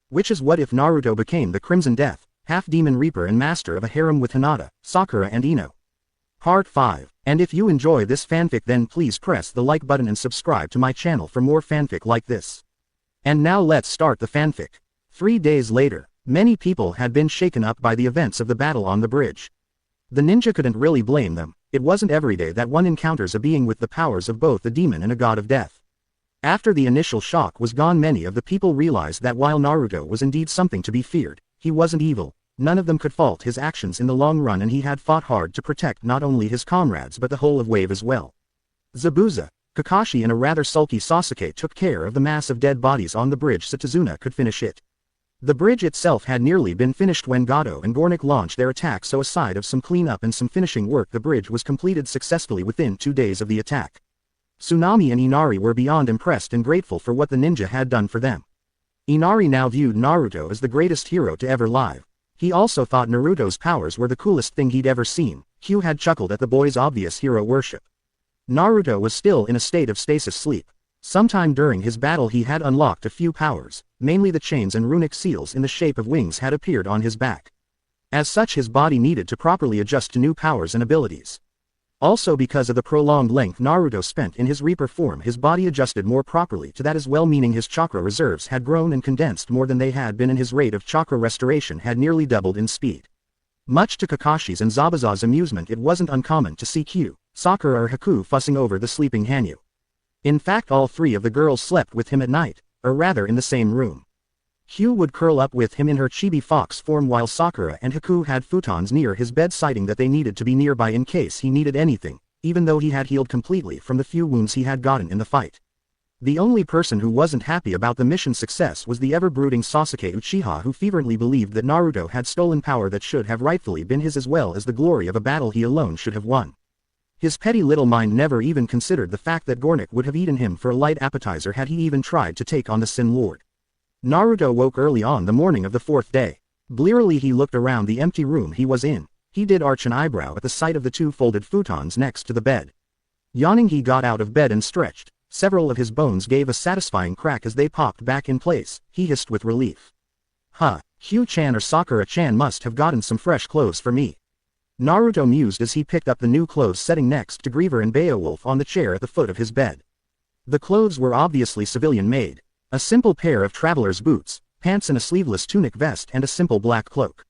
Which is what if Naruto became the Crimson Death, half-demon reaper and master of a harem with Hinata, Sakura and Ino. Part 5. And if you enjoy this fanfic then please press the like button and subscribe to my channel for more fanfic like this. And now let's start the fanfic. 3 days later, many people had been shaken up by the events of the battle on the bridge. The ninja couldn't really blame them. It wasn't every day that one encounters a being with the powers of both a demon and a god of death. After the initial shock was gone, many of the people realized that while Naruto was indeed something to be feared, he wasn't evil. None of them could fault his actions in the long run, and he had fought hard to protect not only his comrades but the whole of Wave as well. Zabuza, Kakashi and a rather sulky Sasuke took care of the mass of dead bodies on the bridge so Tazuna could finish it. The bridge itself had nearly been finished when Gato and Gornik launched their attack, so aside of some cleanup and some finishing work, the bridge was completed successfully within 2 days of the attack. Tsunami and Inari were beyond impressed and grateful for what the ninja had done for them. Inari now viewed Naruto as the greatest hero to ever live. He also thought Naruto's powers were the coolest thing he'd ever seen. Hugh had chuckled at the boy's obvious hero worship. Naruto was still in a state of stasis sleep. Sometime during his battle he had unlocked a few powers, mainly the chains and runic seals in the shape of wings had appeared on his back. As such, his body needed to properly adjust to new powers and abilities. Also, because of the prolonged length Naruto spent in his Reaper form, his body adjusted more properly to that as well, meaning his chakra reserves had grown and condensed more than they had been, and his rate of chakra restoration had nearly doubled in speed. Much to Kakashi's and Zabuza's amusement, it wasn't uncommon to see Kyu, Sakura or Haku fussing over the sleeping Hanyu. In fact, all 3 of the girls slept with him at night, or rather in the same room. Kyu would curl up with him in her chibi fox form, while Sakura and Haku had futons near his bed, citing that they needed to be nearby in case he needed anything, even though he had healed completely from the few wounds he had gotten in the fight. The only person who wasn't happy about the mission's success was the ever-brooding Sasuke Uchiha, who fervently believed that Naruto had stolen power that should have rightfully been his, as well as the glory of a battle he alone should have won. His petty little mind never even considered the fact that Gornik would have eaten him for a light appetizer had he even tried to take on the Sin Lord. Naruto woke early on the morning of the 4th day. Blearily he looked around the empty room he was in. He did arch an eyebrow at the sight of the 2 folded futons next to the bed. Yawning, he got out of bed and stretched. Several of his bones gave a satisfying crack as they popped back in place. He hissed with relief. Huh, Hugh-chan or Sakura-chan must have gotten some fresh clothes for me. Naruto mused as he picked up the new clothes setting next to Griever and Beowulf on the chair at the foot of his bed. The clothes were obviously civilian-made. A simple pair of traveler's boots, pants and a sleeveless tunic vest and a simple black cloak.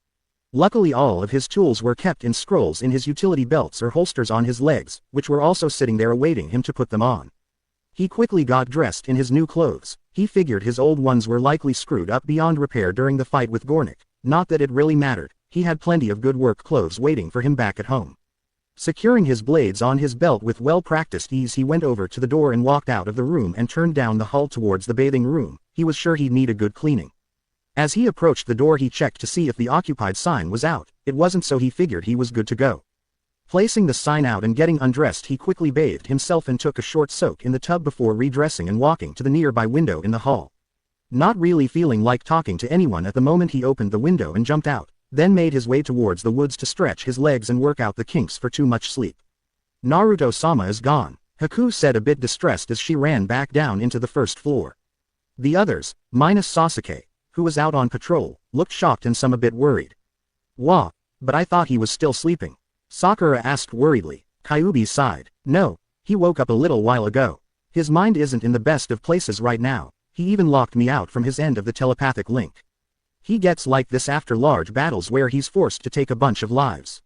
Luckily all of his tools were kept in scrolls in his utility belts or holsters on his legs, which were also sitting there awaiting him to put them on. He quickly got dressed in his new clothes. He figured his old ones were likely screwed up beyond repair during the fight with Gornik. Not that it really mattered. He had plenty of good work clothes waiting for him back at home. Securing his blades on his belt with well-practiced ease, he went over to the door and walked out of the room and turned down the hall towards the bathing room. He was sure he'd need a good cleaning. As he approached the door he checked to see if the occupied sign was out. It wasn't, so he figured he was good to go. Placing the sign out and getting undressed, he quickly bathed himself and took a short soak in the tub before redressing and walking to the nearby window in the hall. Not really feeling like talking to anyone at the moment, he opened the window and jumped out, then made his way towards the woods to stretch his legs and work out the kinks for too much sleep. Naruto-sama is gone, Haku said, a bit distressed as she ran back down into the 1st floor. The others, minus Sasuke, who was out on patrol, looked shocked and some a bit worried. Wah, but I thought he was still sleeping, Sakura asked worriedly. Kyuubi sighed. No, he woke up a little while ago. His mind isn't in the best of places right now. He even locked me out from his end of the telepathic link. He gets like this after large battles where he's forced to take a bunch of lives.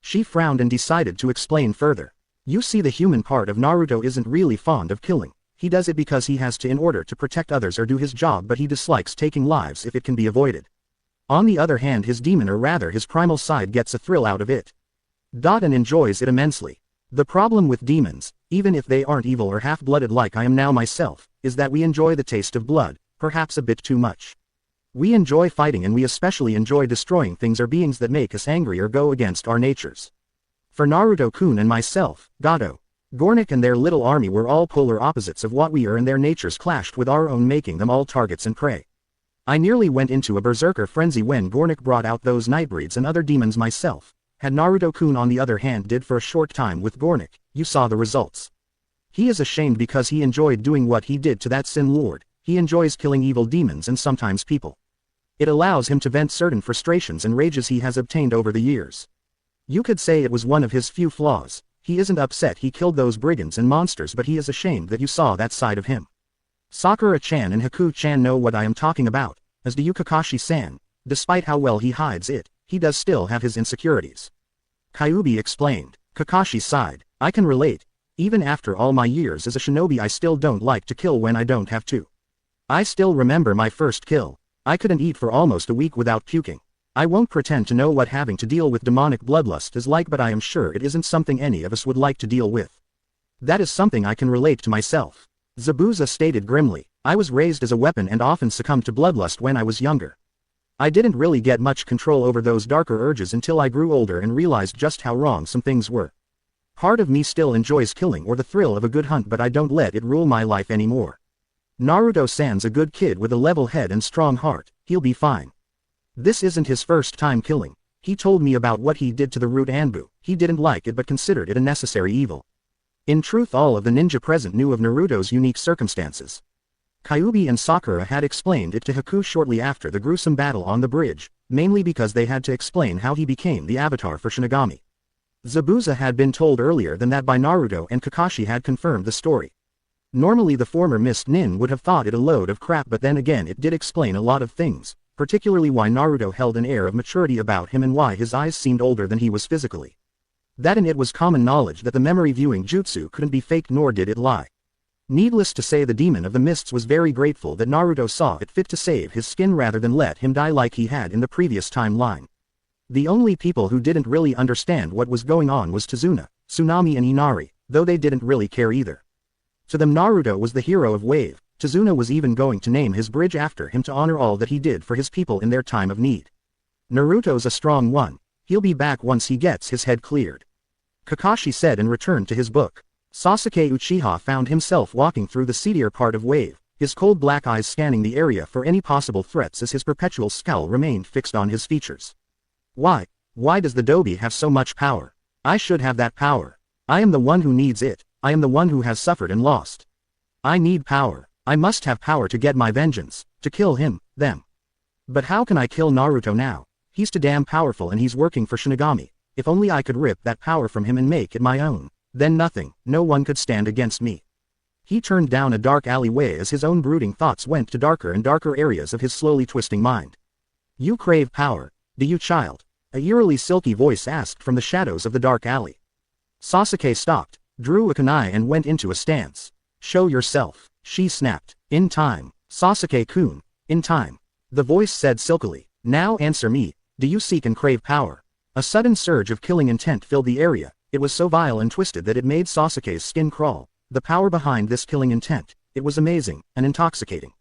She frowned and decided to explain further. You see, the human part of Naruto isn't really fond of killing. He does it because he has to in order to protect others or do his job, but he dislikes taking lives if it can be avoided. On the other hand, his demon, or rather his primal side, gets a thrill out of it. And enjoys it immensely. The problem with demons, even if they aren't evil or half-blooded like I am now myself, is that we enjoy the taste of blood, perhaps a bit too much. We enjoy fighting, and we especially enjoy destroying things or beings that make us angry or go against our natures. For Naruto-kun and myself, Gato, Gornik and their little army were all polar opposites of what we are, and their natures clashed with our own, making them all targets and prey. I nearly went into a berserker frenzy when Gornik brought out those nightbreeds and other demons myself. Had Naruto-kun on the other hand did for a short time with Gornik, you saw the results. He is ashamed because he enjoyed doing what he did to that Sin Lord. He enjoys killing evil demons and sometimes people. It allows him to vent certain frustrations and rages he has obtained over the years. You could say it was one of his few flaws. He isn't upset he killed those brigands and monsters, but he is ashamed that you saw that side of him. Sakura-chan and Haku-chan know what I am talking about, as do you Kakashi-san. Despite how well he hides it, he does still have his insecurities. Kyuubi explained. Kakashi sighed. I can relate. Even after all my years as a shinobi, I still don't like to kill when I don't have to. I still remember my first kill. I couldn't eat for almost a week without puking. I won't pretend to know what having to deal with demonic bloodlust is like, but I am sure it isn't something any of us would like to deal with. That is something I can relate to myself. Zabuza stated grimly. I was raised as a weapon and often succumbed to bloodlust when I was younger. I didn't really get much control over those darker urges until I grew older and realized just how wrong some things were. Part of me still enjoys killing or the thrill of a good hunt, but I don't let it rule my life anymore. Naruto-san's a good kid with a level head and strong heart, he'll be fine. This isn't his first time killing. He told me about what he did to the root Anbu. He didn't like it but considered it a necessary evil. In truth, all of the ninja present knew of Naruto's unique circumstances. Kyuubi and Sakura had explained it to Haku shortly after the gruesome battle on the bridge, mainly because they had to explain how he became the avatar for Shinigami. Zabuza had been told earlier than that by Naruto, and Kakashi had confirmed the story. Normally the former Mist Nin would have thought it a load of crap, but then again it did explain a lot of things, particularly why Naruto held an air of maturity about him and why his eyes seemed older than he was physically. That and it was common knowledge that the memory viewing jutsu couldn't be faked, nor did it lie. Needless to say, the demon of the mists was very grateful that Naruto saw it fit to save his skin rather than let him die like he had in the previous timeline. The only people who didn't really understand what was going on was Tazuna, Tsunami and Inari, though they didn't really care either. To them Naruto was the hero of Wave. Tazuna was even going to name his bridge after him to honor all that he did for his people in their time of need. Naruto's a strong one. He'll be back once he gets his head cleared. Kakashi said and returned to his book. Sasuke Uchiha found himself walking through the seedier part of Wave, his cold black eyes scanning the area for any possible threats as his perpetual scowl remained fixed on his features. Why does the Dobi have so much power? I should have that power. I am the one who needs it. I am the one who has suffered and lost. I need power. I must have power to get my vengeance, to kill him, them. But how can I kill Naruto now? He's too damn powerful and he's working for Shinigami. If only I could rip that power from him and make it my own. Then nothing, no one could stand against me. He turned down a dark alleyway as his own brooding thoughts went to darker and darker areas of his slowly twisting mind. You crave power, do you, child? A eerily silky voice asked from the shadows of the dark alley. Sasuke stopped, drew a kunai and went into a stance. Show yourself, she snapped. In time, Sasuke-kun, in time. The voice said silkily. Now answer me, do you seek and crave power? A sudden surge of killing intent filled the area. It was so vile and twisted that it made Sasuke's skin crawl. The power behind this killing intent, it was amazing, and intoxicating.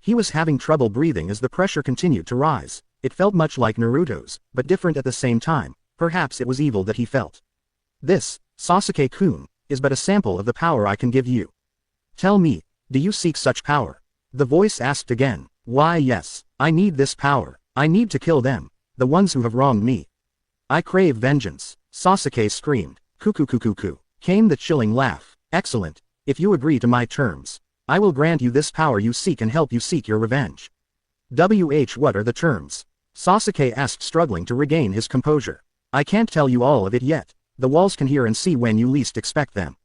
He was having trouble breathing as the pressure continued to rise. It felt much like Naruto's, but different at the same time. Perhaps it was evil that he felt. This, Sasuke-kun, is but a sample of the power I can give you. Tell me, do you seek such power? The voice asked again. Why yes, I need this power. I need to kill them, the ones who have wronged me. I crave vengeance, Sasuke screamed. Kuku, came the chilling laugh. Excellent, if you agree to my terms, I will grant you this power you seek and help you seek your revenge. What are the terms? Sasuke asked, struggling to regain his composure. I can't tell you all of it yet. The walls can hear and see when you least expect them.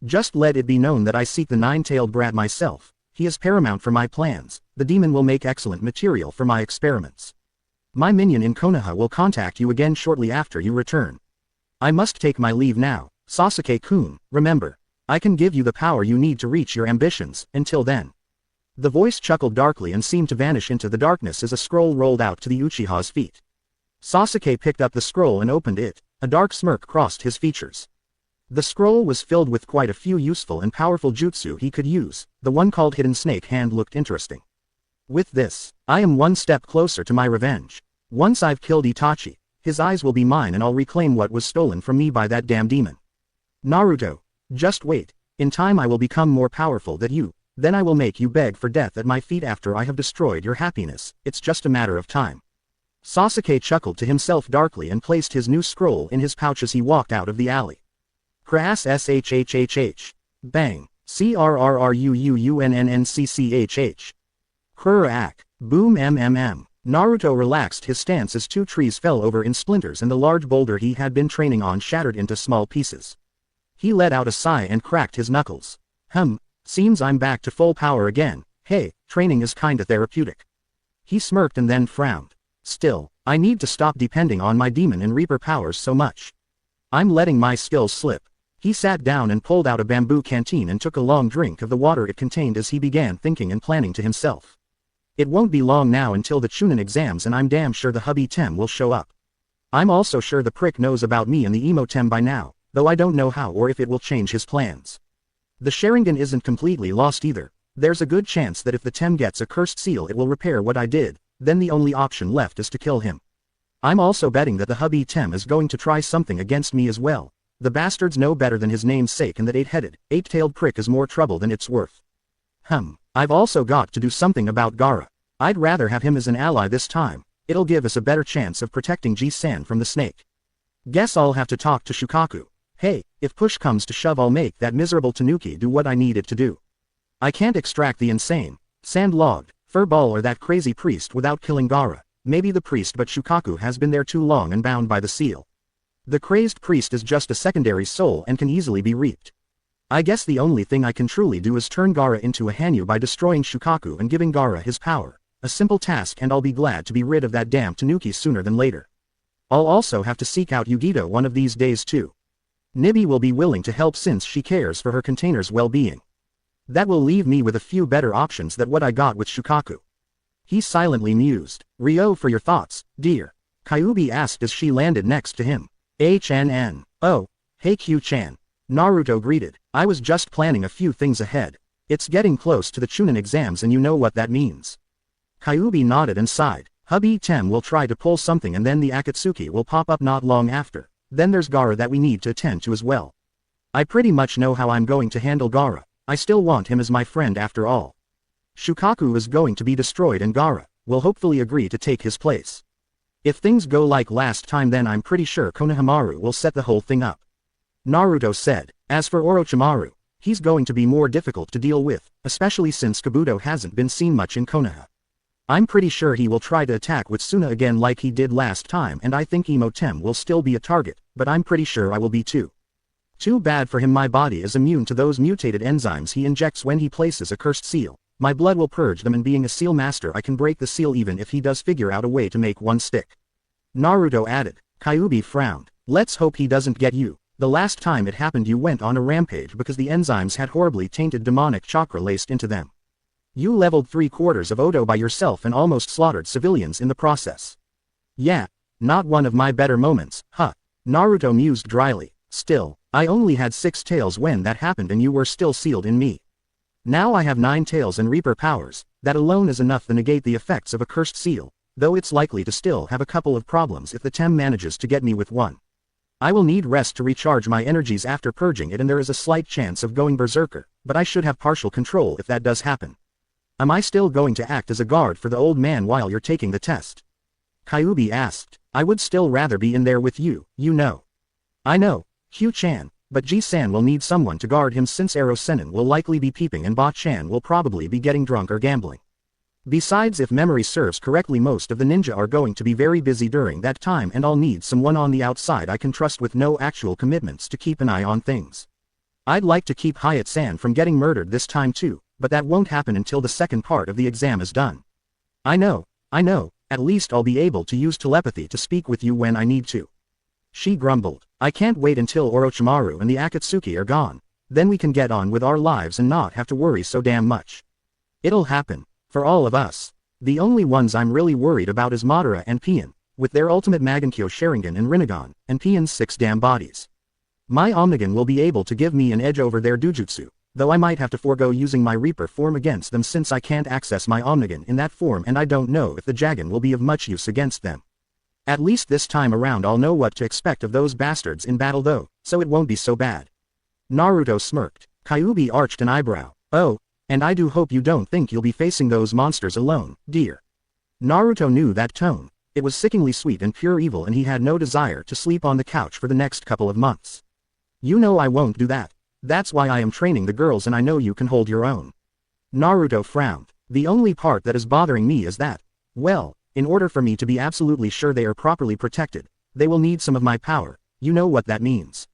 Just let it be known that I seek the nine-tailed brat myself. He is paramount for my plans. The demon will make excellent material for my experiments. My minion in Konoha will contact you again shortly after you return. I must take my leave now, Sasuke-kun. Remember, I can give you the power you need to reach your ambitions. Until then. The voice chuckled darkly and seemed to vanish into the darkness as a scroll rolled out to the Uchiha's feet. Sasuke picked up the scroll and opened it. A dark smirk crossed his features. The scroll was filled with quite a few useful and powerful jutsu he could use. The one called Hidden Snake Hand looked interesting. With this, I am one step closer to my revenge. Once I've killed Itachi, his eyes will be mine and I'll reclaim what was stolen from me by that damn demon. Naruto, just wait. In time I will become more powerful than you. Then I will make you beg for death at my feet after I have destroyed your happiness. It's just a matter of time. Sasuke chuckled to himself darkly and placed his new scroll in his pouch as he walked out of the alley. Crass shhhh. Bang. Crrruunnncchh. Crack. Boom mmm. Naruto relaxed his stance as two trees fell over in splinters and the large boulder he had been training on shattered into small pieces. He let out a sigh and cracked his knuckles. Seems I'm back to full power again. Hey, training is kinda therapeutic. He smirked and then frowned. Still, I need to stop depending on my demon and reaper powers so much. I'm letting my skills slip. He sat down and pulled out a bamboo canteen and took a long drink of the water it contained as he began thinking and planning to himself. It won't be long now until the Chunin exams and I'm damn sure the hubby Tem will show up. I'm also sure the prick knows about me and the emo Tem by now, though I don't know how or if it will change his plans. The Sharingan isn't completely lost either. There's a good chance that if the Tem gets a cursed seal it will repair what I did, then the only option left is to kill him. I'm also betting that the hubby Tem is going to try something against me as well. The bastards know better than his name's sake and that eight-tailed prick is more trouble than it's worth. I've also got to do something about Gaara. I'd rather have him as an ally this time. It'll give us a better chance of protecting Ji-san from the snake. Guess I'll have to talk to Shukaku. Hey, if push comes to shove I'll make that miserable Tanuki do what I need it to do. I can't extract the insane, sand-logged, furball or that crazy priest without killing Gaara. Maybe the priest, but Shukaku has been there too long and bound by the seal. The crazed priest is just a secondary soul and can easily be reaped. I guess the only thing I can truly do is turn Gaara into a Hanyu by destroying Shukaku and giving Gaara his power. A simple task and I'll be glad to be rid of that damn Tanuki sooner than later. I'll also have to seek out Yugito one of these days too. Nibi will be willing to help since she cares for her container's well-being. That will leave me with a few better options than what I got with Shukaku. He silently mused. Ryo, for your thoughts, dear. Kyuubi asked as she landed next to him. HNN. Oh, hey Q-chan. Naruto greeted. I was just planning a few things ahead. It's getting close to the Chunin exams and you know what that means. Kyuubi nodded and sighed. Hubby Tem will try to pull something and then the Akatsuki will pop up not long after. Then there's Gaara that we need to attend to as well. I pretty much know how I'm going to handle Gaara. I still want him as my friend after all. Shukaku is going to be destroyed and Gaara will hopefully agree to take his place. If things go like last time then I'm pretty sure Konohamaru will set the whole thing up. Naruto said. As for Orochimaru, he's going to be more difficult to deal with, especially since Kabuto hasn't been seen much in Konoha. I'm pretty sure he will try to attack with Suna again like he did last time and I think Emo-Tem will still be a target, but I'm pretty sure I will be too. Too bad for him, my body is immune to those mutated enzymes he injects when he places a cursed seal. My blood will purge them and being a seal master I can break the seal even if he does figure out a way to make one stick. Naruto added. Kyuubi frowned. Let's hope he doesn't get you. The last time it happened you went on a rampage because the enzymes had horribly tainted demonic chakra laced into them. You leveled 3/4 of Odo by yourself and almost slaughtered civilians in the process. Yeah, not one of my better moments, huh? Naruto mused dryly. Still, I only had 6 tails when that happened and you were still sealed in me. Now I have 9 tails and Reaper powers. That alone is enough to negate the effects of a cursed seal, though it's likely to still have a couple of problems if the Tem manages to get me with one. I will need rest to recharge my energies after purging it and there is a slight chance of going berserker, but I should have partial control if that does happen. Am I still going to act as a guard for the old man while you're taking the test? Kyuubi asked. I would still rather be in there with you, you know. I know, Hugh-chan, but Ji-san will need someone to guard him since Ero-Sennin will likely be peeping and Ba-chan will probably be getting drunk or gambling. Besides, if memory serves correctly, most of the ninja are going to be very busy during that time and I'll need someone on the outside I can trust with no actual commitments to keep an eye on things. I'd like to keep Hayate-san from getting murdered this time too, but that won't happen until the second part of the exam is done. I know, at least I'll be able to use telepathy to speak with you when I need to. She grumbled. I can't wait until Orochimaru and the Akatsuki are gone. Then we can get on with our lives and not have to worry so damn much. It'll happen. For all of us. The only ones I'm really worried about is Madara and Piin, with their ultimate Magankyo Sharingan and Rinnegan, and Piin's 6 damn bodies. My Omnigan will be able to give me an edge over their Dujutsu, though I might have to forego using my Reaper form against them since I can't access my Omnigan in that form and I don't know if the Jagan will be of much use against them. At least this time around I'll know what to expect of those bastards in battle though, so it won't be so bad. Naruto smirked. Kyuubi arched an eyebrow. Oh, and I do hope you don't think you'll be facing those monsters alone, dear. Naruto knew that tone. It was sickeningly sweet and pure evil and he had no desire to sleep on the couch for the next couple of months. You know I won't do that. That's why I am training the girls and I know you can hold your own. Naruto frowned. The only part that is bothering me is that, well, in order for me to be absolutely sure they are properly protected, they will need some of my power, you know what that means.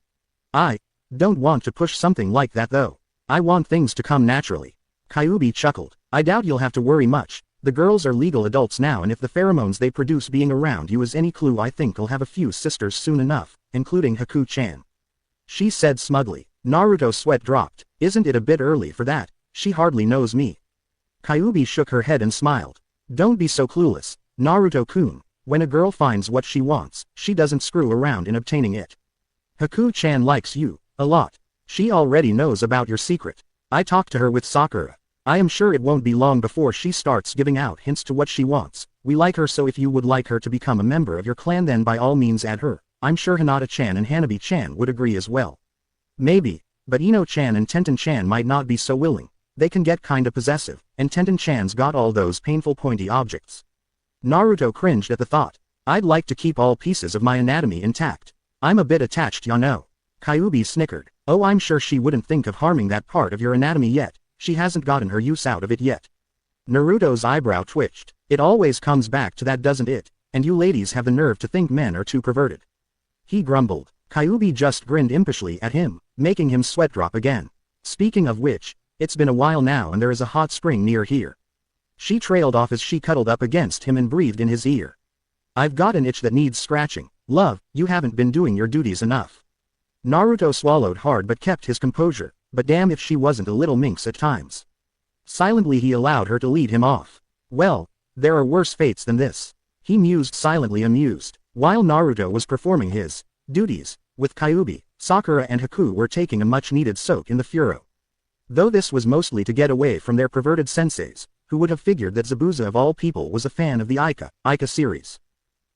I don't want to push something like that though. I want things to come naturally. Kyuubi chuckled. I doubt you'll have to worry much. The girls are legal adults now, and if the pheromones they produce being around you is any clue, I think I'll have a few sisters soon enough, including Haku-chan. She said smugly. Naruto's sweat dropped. Isn't it a bit early for that? She hardly knows me. Kyuubi shook her head and smiled. Don't be so clueless, Naruto-kun. When a girl finds what she wants, she doesn't screw around in obtaining it. Haku-chan likes you a lot. She already knows about your secret. I talked to her with Sakura. I am sure it won't be long before she starts giving out hints to what she wants. We like her, so if you would like her to become a member of your clan, then by all means add her. I'm sure Hinata-chan and Hanabi-chan would agree as well. Maybe, but Ino-chan and Tenten-chan might not be so willing. They can get kinda possessive, and Tenten-chan's got all those painful pointy objects. Naruto cringed at the thought. I'd like to keep all pieces of my anatomy intact. I'm a bit attached, ya know. Kyuubi snickered. Oh, I'm sure she wouldn't think of harming that part of your anatomy yet. She hasn't gotten her use out of it yet. Naruto's eyebrow twitched. It always comes back to that, doesn't it? And you ladies have the nerve to think men are too perverted. He grumbled. Kyuubi just grinned impishly at him, making him sweat drop again. Speaking of which, it's been a while now and there is a hot spring near here. She trailed off as she cuddled up against him and breathed in his ear. I've got an itch that needs scratching. Love, you haven't been doing your duties enough. Naruto swallowed hard but kept his composure, but damn if she wasn't a little minx at times. Silently he allowed her to lead him off. Well, there are worse fates than this. He mused, silently amused. While Naruto was performing his duties, with Kyuubi, Sakura and Haku were taking a much-needed soak in the furo. Though this was mostly to get away from their perverted senseis, who would have figured that Zabuza of all people was a fan of the Ika series.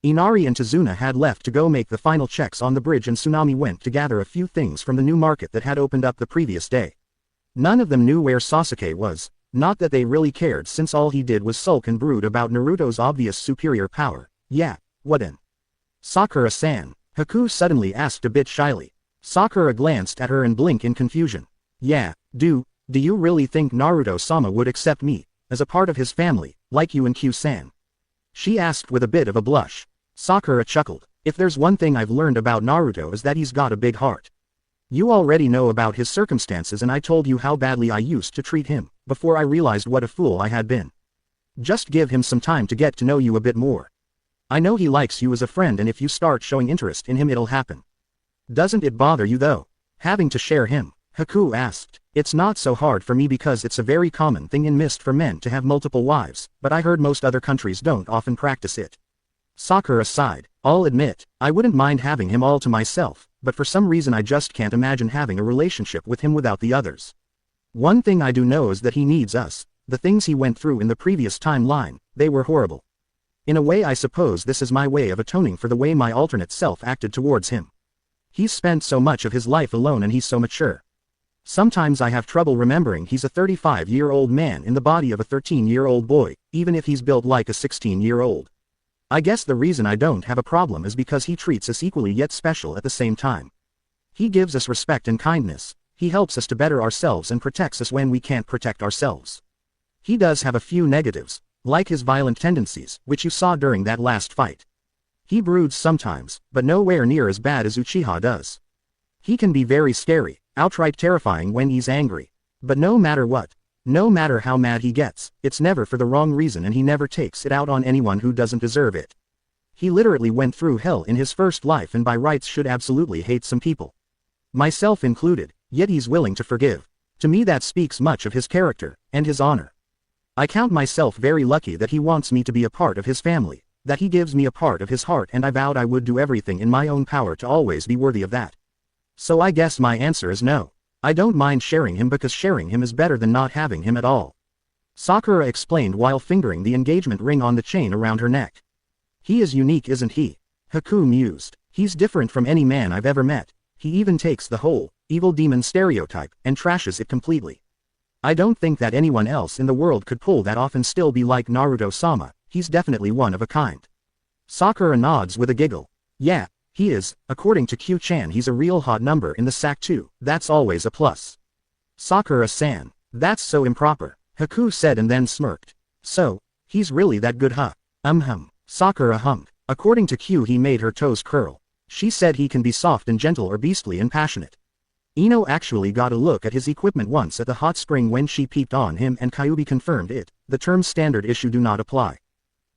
Inari and Tazuna had left to go make the final checks on the bridge, and Tsunami went to gather a few things from the new market that had opened up the previous day. None of them knew where Sasuke was, not that they really cared, since all he did was sulk and brood about Naruto's obvious superior power. Yeah, what in? Sakura-san, Haku suddenly asked a bit shyly. Sakura glanced at her and blinked in confusion. Yeah, do you really think Naruto-sama would accept me as a part of his family, like you and Q-san? She asked with a bit of a blush. Sakura chuckled. If there's one thing I've learned about Naruto is that he's got a big heart. You already know about his circumstances, and I told you how badly I used to treat him, before I realized what a fool I had been. Just give him some time to get to know you a bit more. I know he likes you as a friend, and if you start showing interest in him it'll happen. Doesn't it bother you though, having to share him? Haku asked. It's not so hard for me because it's a very common thing in Mist for men to have multiple wives, but I heard most other countries don't often practice it. Sakura sighed. I'll admit, I wouldn't mind having him all to myself, but for some reason I just can't imagine having a relationship with him without the others. One thing I do know is that he needs us. The things he went through in the previous timeline, they were horrible. In a way I suppose this is my way of atoning for the way my alternate self acted towards him. He's spent so much of his life alone and he's so mature. Sometimes I have trouble remembering he's a 35-year-old man in the body of a 13-year-old boy, even if he's built like a 16-year-old. I guess the reason I don't have a problem is because he treats us equally yet special at the same time. He gives us respect and kindness. He helps us to better ourselves and protects us when we can't protect ourselves. He does have a few negatives, like his violent tendencies, which you saw during that last fight. He broods sometimes, but nowhere near as bad as Uchiha does. He can be very scary, outright terrifying when he's angry. But no matter what, no matter how mad he gets, it's never for the wrong reason, and he never takes it out on anyone who doesn't deserve it. He literally went through hell in his first life and by rights should absolutely hate some people. Myself included, yet he's willing to forgive. To me that speaks much of his character, and his honor. I count myself very lucky that he wants me to be a part of his family, that he gives me a part of his heart, and I vowed I would do everything in my own power to always be worthy of that. So I guess my answer is no. I don't mind sharing him because sharing him is better than not having him at all. Sakura explained while fingering the engagement ring on the chain around her neck. He is unique, isn't he? Haku mused. He's different from any man I've ever met. He even takes the whole evil demon stereotype and trashes it completely. I don't think that anyone else in the world could pull that off and still be like Naruto-sama. He's definitely one of a kind. Sakura nods with a giggle. Yeah, he is. According to Q-chan he's a real hot number in the sack too. That's always a plus. Sakura-san. That's so improper, Haku said and then smirked. So, he's really that good, huh? Sakura hummed. According to Q, he made her toes curl. She said he can be soft and gentle or beastly and passionate. Ino actually got a look at his equipment once at the hot spring when she peeped on him and Kyuubi confirmed it. The terms standard issue do not apply.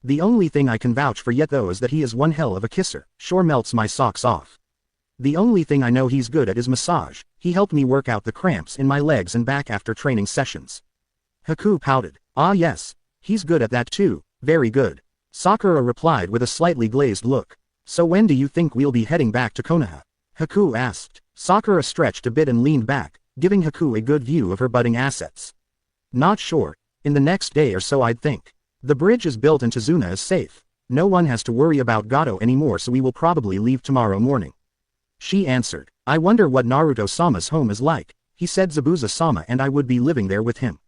The only thing I can vouch for yet though is that he is one hell of a kisser, sure melts my socks off. The only thing I know he's good at is massage. He helped me work out the cramps in my legs and back after training sessions. Haku pouted. Ah yes, he's good at that too, very good. Sakura replied with a slightly glazed look. So when do you think we'll be heading back to Konoha? Haku asked. Sakura stretched a bit and leaned back, giving Haku a good view of her budding assets. Not sure. In the next day or so I'd think. The bridge is built and Tazuna is safe. No one has to worry about Gato anymore so we will probably leave tomorrow morning. She answered. I wonder what Naruto-sama's home is like. He said Zabuza-sama and I would be living there with him.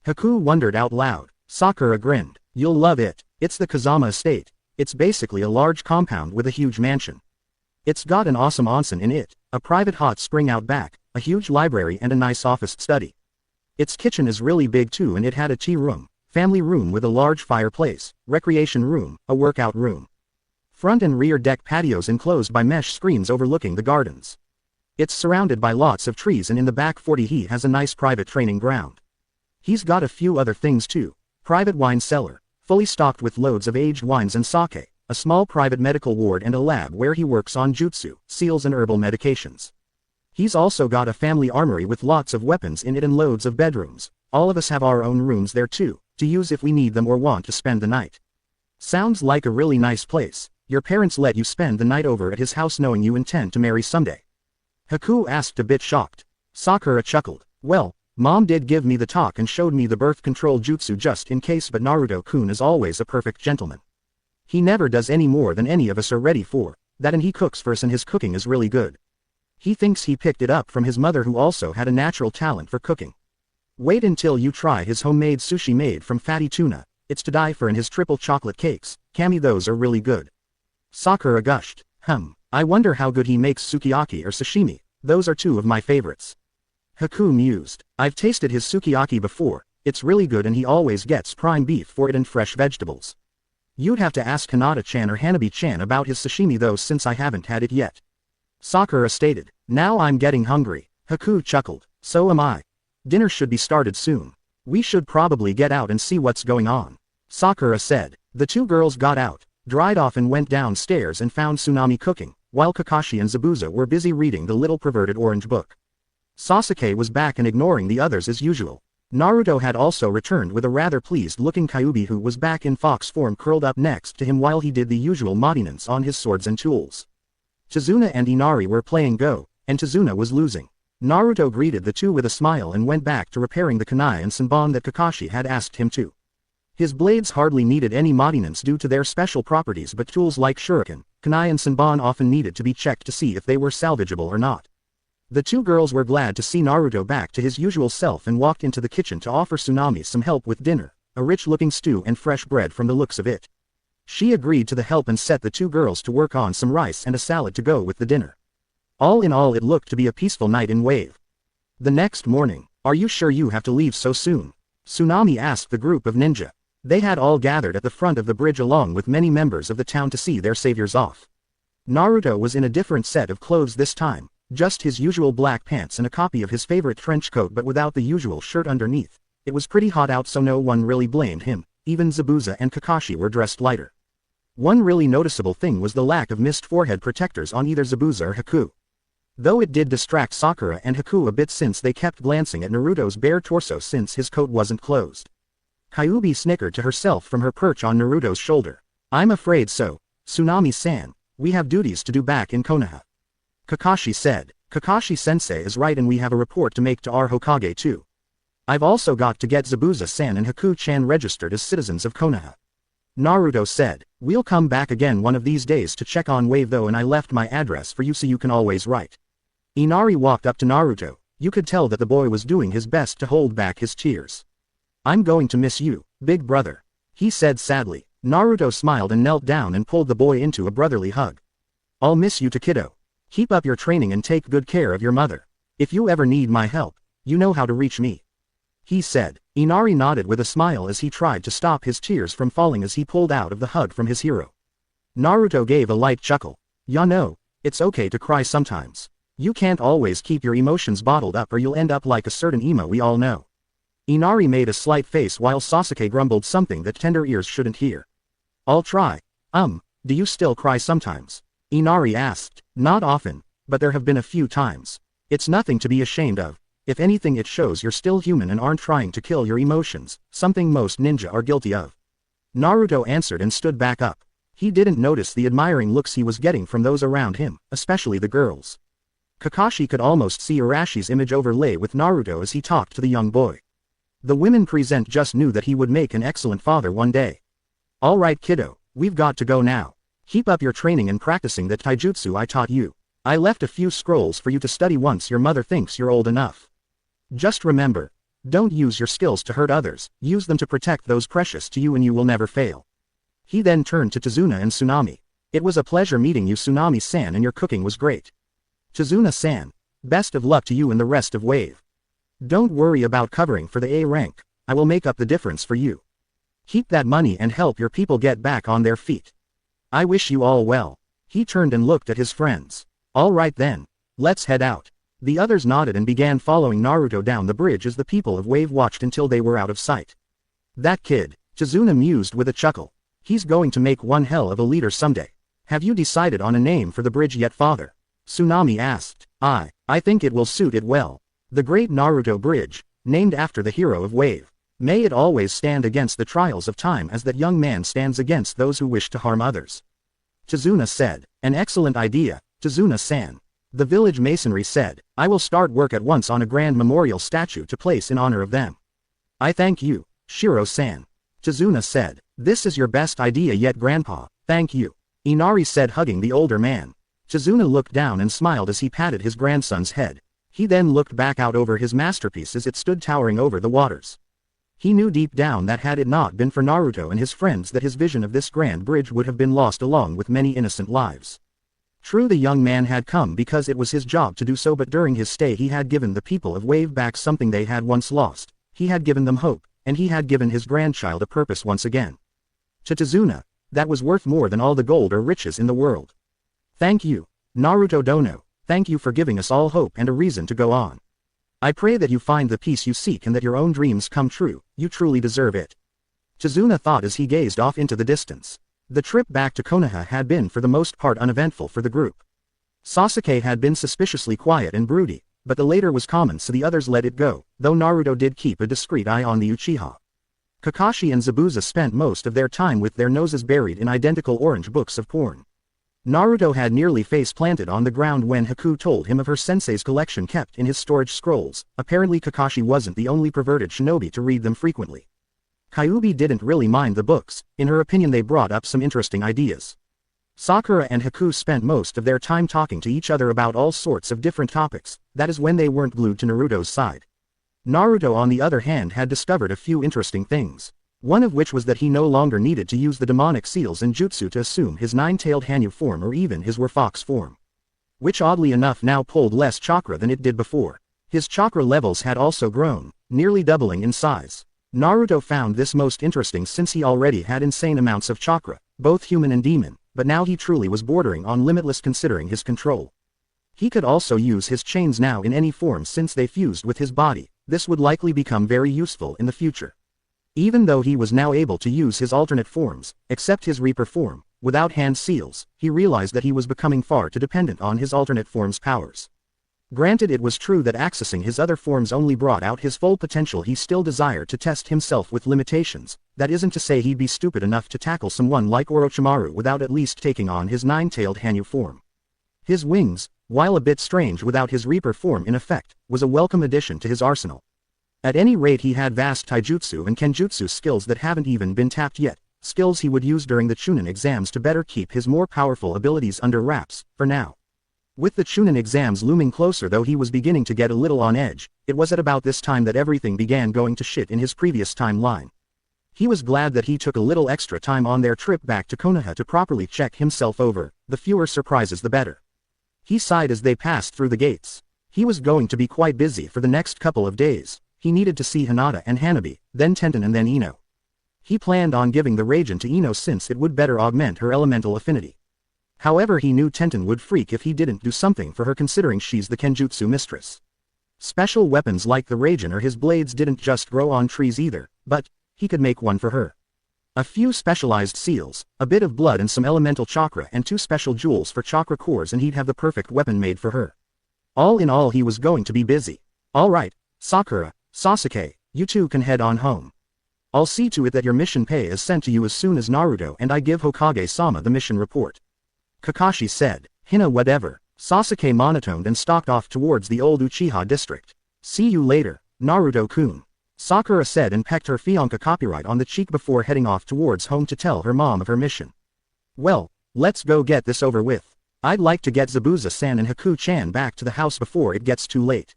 Haku wondered out loud. Sakura grinned. You'll love it. It's the Kazama estate. It's basically a large compound with a huge mansion. It's got an awesome onsen in it, a private hot spring out back, a huge library and a nice office study. Its kitchen is really big too and it had a tea room, family room with a large fireplace, recreation room, a workout room. Front and rear deck patios enclosed by mesh screens overlooking the gardens. It's surrounded by lots of trees and in the back 40 he has a nice private training ground. He's got a few other things too. Private wine cellar, fully stocked with loads of aged wines and sake. A small private medical ward and a lab where he works on jutsu, seals and herbal medications. He's also got a family armory with lots of weapons in it and loads of bedrooms. All of us have our own rooms there too, to use if we need them or want to spend the night. Sounds like a really nice place. Your parents let you spend the night over at his house knowing you intend to marry someday? Haku asked a bit shocked. Sakura chuckled. Well, Mom did give me the talk and showed me the birth control jutsu just in case but Naruto-kun is always a perfect gentleman. He never does any more than any of us are ready for, that and he cooks for us and his cooking is really good. He thinks he picked it up from his mother who also had a natural talent for cooking. Wait until you try his homemade sushi made from fatty tuna, it's to die for and his triple chocolate cakes, Kami those are really good. Sakura gushed. I wonder how good he makes sukiyaki or sashimi, those are two of my favorites. Haku mused. I've tasted his sukiyaki before, it's really good and he always gets prime beef for it and fresh vegetables. You'd have to ask Hinata-chan or Hanabi-chan about his sashimi though since I haven't had it yet. Sakura stated. Now I'm getting hungry. Haku chuckled. So am I. Dinner should be started soon. We should probably get out and see what's going on. Sakura said. The two girls got out, dried off and went downstairs and found Tsunami cooking, while Kakashi and Zabuza were busy reading the little perverted orange book. Sasuke was back and ignoring the others as usual. Naruto had also returned with a rather pleased-looking Kyuubi who was back in fox form curled up next to him while he did the usual maintenance on his swords and tools. Tazuna and Inari were playing Go, and Tazuna was losing. Naruto greeted the two with a smile and went back to repairing the kunai and senbon that Kakashi had asked him to. His blades hardly needed any maintenance due to their special properties but tools like shuriken, kunai and senbon often needed to be checked to see if they were salvageable or not. The two girls were glad to see Naruto back to his usual self and walked into the kitchen to offer Tsunami some help with dinner, a rich-looking stew and fresh bread from the looks of it. She agreed to the help and set the two girls to work on some rice and a salad to go with the dinner. All in all it looked to be a peaceful night in Wave. The next morning, are you sure you have to leave so soon? Tsunami asked the group of ninja. They had all gathered at the front of the bridge along with many members of the town to see their saviors off. Naruto was in a different set of clothes this time. Just his usual black pants and a copy of his favorite trench coat but without the usual shirt underneath. It was pretty hot out so no one really blamed him, even Zabuza and Kakashi were dressed lighter. One really noticeable thing was the lack of mist forehead protectors on either Zabuza or Haku. Though it did distract Sakura and Haku a bit since they kept glancing at Naruto's bare torso since his coat wasn't closed. Kyuubi snickered to herself from her perch on Naruto's shoulder. I'm afraid so, Tsunami-san, we have duties to do back in Konoha. Kakashi said. Kakashi-sensei is right and we have a report to make to our Hokage too. I've also got to get Zabuza-san and Haku-chan registered as citizens of Konoha. Naruto said. We'll come back again one of these days to check on Wave though and I left my address for you so you can always write. Inari walked up to Naruto. You could tell that the boy was doing his best to hold back his tears. I'm going to miss you, big brother. He said sadly. Naruto smiled and knelt down and pulled the boy into a brotherly hug. I'll miss you too kiddo. Keep up your training and take good care of your mother. If you ever need my help, you know how to reach me. He said. Inari nodded with a smile as he tried to stop his tears from falling as he pulled out of the hug from his hero. Naruto gave a light chuckle. "Ya know, it's okay to cry sometimes. You can't always keep your emotions bottled up or you'll end up like a certain emo we all know." Inari made a slight face while Sasuke grumbled something that tender ears shouldn't hear. "I'll try. Do you still cry sometimes?" Inari asked. "Not often, but there have been a few times. It's nothing to be ashamed of. If anything, it shows you're still human and aren't trying to kill your emotions, something most ninja are guilty of." Naruto answered and stood back up. He didn't notice the admiring looks he was getting from those around him, especially the girls. Kakashi could almost see Arashi's image overlay with Naruto as he talked to the young boy. The women present just knew that he would make an excellent father one day. "Alright kiddo, we've got to go now. Keep up your training and practicing that taijutsu I taught you. I left a few scrolls for you to study once your mother thinks you're old enough. Just remember, don't use your skills to hurt others, use them to protect those precious to you and you will never fail." He then turned to Tazuna and Tsunami. "It was a pleasure meeting you Tsunami-san, and your cooking was great. Tazuna-san, best of luck to you and the rest of Wave. Don't worry about covering for the A rank, I will make up the difference for you. Keep that money and help your people get back on their feet. I wish you all well." He turned and looked at his friends. "Alright then, let's head out." The others nodded and began following Naruto down the bridge as the people of Wave watched until they were out of sight. "That kid," Tazuna mused with a chuckle. "He's going to make one hell of a leader someday. Have you decided on a name for the bridge yet, father?" Tsunami asked. I think it will suit it well. The Great Naruto Bridge, named after the hero of Wave. May it always stand against the trials of time as that young man stands against those who wish to harm others." Tazuna said. "An excellent idea, Tazuna-san." The village masonry said, "I will start work at once on a grand memorial statue to place in honor of them." "I thank you, Shiro-san." Tazuna said. "This is your best idea yet, grandpa, thank you," Inari said, hugging the older man. Tazuna looked down and smiled as he patted his grandson's head. He then looked back out over his masterpiece as it stood towering over the waters. He knew deep down that had it not been for Naruto and his friends that his vision of this grand bridge would have been lost along with many innocent lives. True, the young man had come because it was his job to do so, but during his stay he had given the people of Wave back something they had once lost. He had given them hope, and he had given his grandchild a purpose once again. To Tazuna, that was worth more than all the gold or riches in the world. "Thank you, Naruto Dono, thank you for giving us all hope and a reason to go on. I pray that you find the peace you seek and that your own dreams come true, you truly deserve it." Tazuna thought as he gazed off into the distance. The trip back to Konoha had been for the most part uneventful for the group. Sasuke had been suspiciously quiet and broody, but the latter was common, so the others let it go, though Naruto did keep a discreet eye on the Uchiha. Kakashi and Zabuza spent most of their time with their noses buried in identical orange books of porn. Naruto had nearly face planted on the ground when Haku told him of her sensei's collection kept in his storage scrolls. Apparently Kakashi wasn't the only perverted shinobi to read them frequently. Kyuubi didn't really mind the books, in her opinion they brought up some interesting ideas. Sakura and Haku spent most of their time talking to each other about all sorts of different topics, that is when they weren't glued to Naruto's side. Naruto on the other hand had discovered a few interesting things. One of which was that he no longer needed to use the demonic seals and jutsu to assume his nine-tailed Hanyu form or even his Werfox form. Which oddly enough now pulled less chakra than it did before. His chakra levels had also grown, nearly doubling in size. Naruto found this most interesting since he already had insane amounts of chakra, both human and demon, but now he truly was bordering on limitless considering his control. He could also use his chains now in any form since they fused with his body. This would likely become very useful in the future. Even though he was now able to use his alternate forms, except his Reaper form, without hand seals, he realized that he was becoming far too dependent on his alternate form's powers. Granted, it was true that accessing his other forms only brought out his full potential, he still desired to test himself with limitations. That isn't to say he'd be stupid enough to tackle someone like Orochimaru without at least taking on his nine-tailed Hanyu form. His wings, while a bit strange without his Reaper form in effect, was a welcome addition to his arsenal. At any rate, he had vast taijutsu and kenjutsu skills that haven't even been tapped yet, skills he would use during the Chunin exams to better keep his more powerful abilities under wraps, for now. With the Chunin exams looming closer, though he was beginning to get a little on edge, it was at about this time that everything began going to shit in his previous timeline. He was glad that he took a little extra time on their trip back to Konoha to properly check himself over, the fewer surprises the better. He sighed as they passed through the gates. He was going to be quite busy for the next couple of days. He needed to see Hinata and Hanabi, then Tenten and then Ino. He planned on giving the Raijin to Ino since it would better augment her elemental affinity. However, he knew Tenten would freak if he didn't do something for her considering she's the Kenjutsu mistress. Special weapons like the Raijin or his blades didn't just grow on trees either, but he could make one for her. A few specialized seals, a bit of blood and some elemental chakra and 2 special jewels for chakra cores and he'd have the perfect weapon made for her. All in all, he was going to be busy. Alright, Sakura, Sasuke, you two can head on home. I'll see to it that your mission pay is sent to you as soon as Naruto and I give Hokage-sama the mission report. Kakashi said. Hina, whatever. Sasuke monotoned and stalked off towards the old Uchiha district. See you later, Naruto-kun. Sakura said and pecked her fiancé copyright on the cheek before heading off towards home to tell her mom of her mission. Well, let's go get this over with. I'd like to get Zabuza-san and Haku-chan back to the house before it gets too late.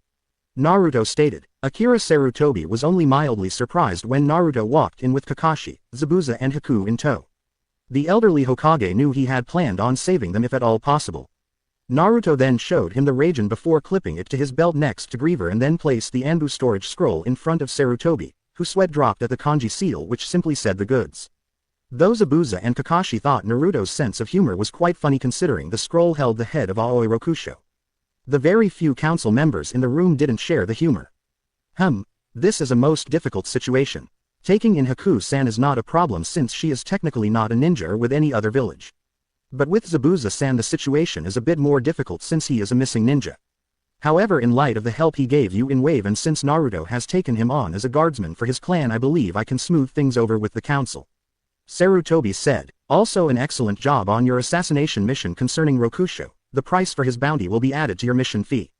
Naruto stated. Akira Sarutobi was only mildly surprised when Naruto walked in with Kakashi, Zabuza and Haku in tow. The elderly Hokage knew he had planned on saving them if at all possible. Naruto then showed him the Raijin before clipping it to his belt next to Griever and then placed the Anbu storage scroll in front of Sarutobi, who sweat dropped at the kanji seal which simply said the goods. Though Zabuza and Kakashi thought Naruto's sense of humor was quite funny considering the scroll held the head of Aoi Rokusho. The very few council members in the room didn't share the humor. This is a most difficult situation. Taking in Haku-san is not a problem since she is technically not a ninja or with any other village. But with Zabuza-san the situation is a bit more difficult since he is a missing ninja. However, in light of the help he gave you in Wave and since Naruto has taken him on as a guardsman for his clan, I believe I can smooth things over with the council. Sarutobi said. Also an excellent job on your assassination mission concerning Rokusho. The price for his bounty will be added to your mission fee.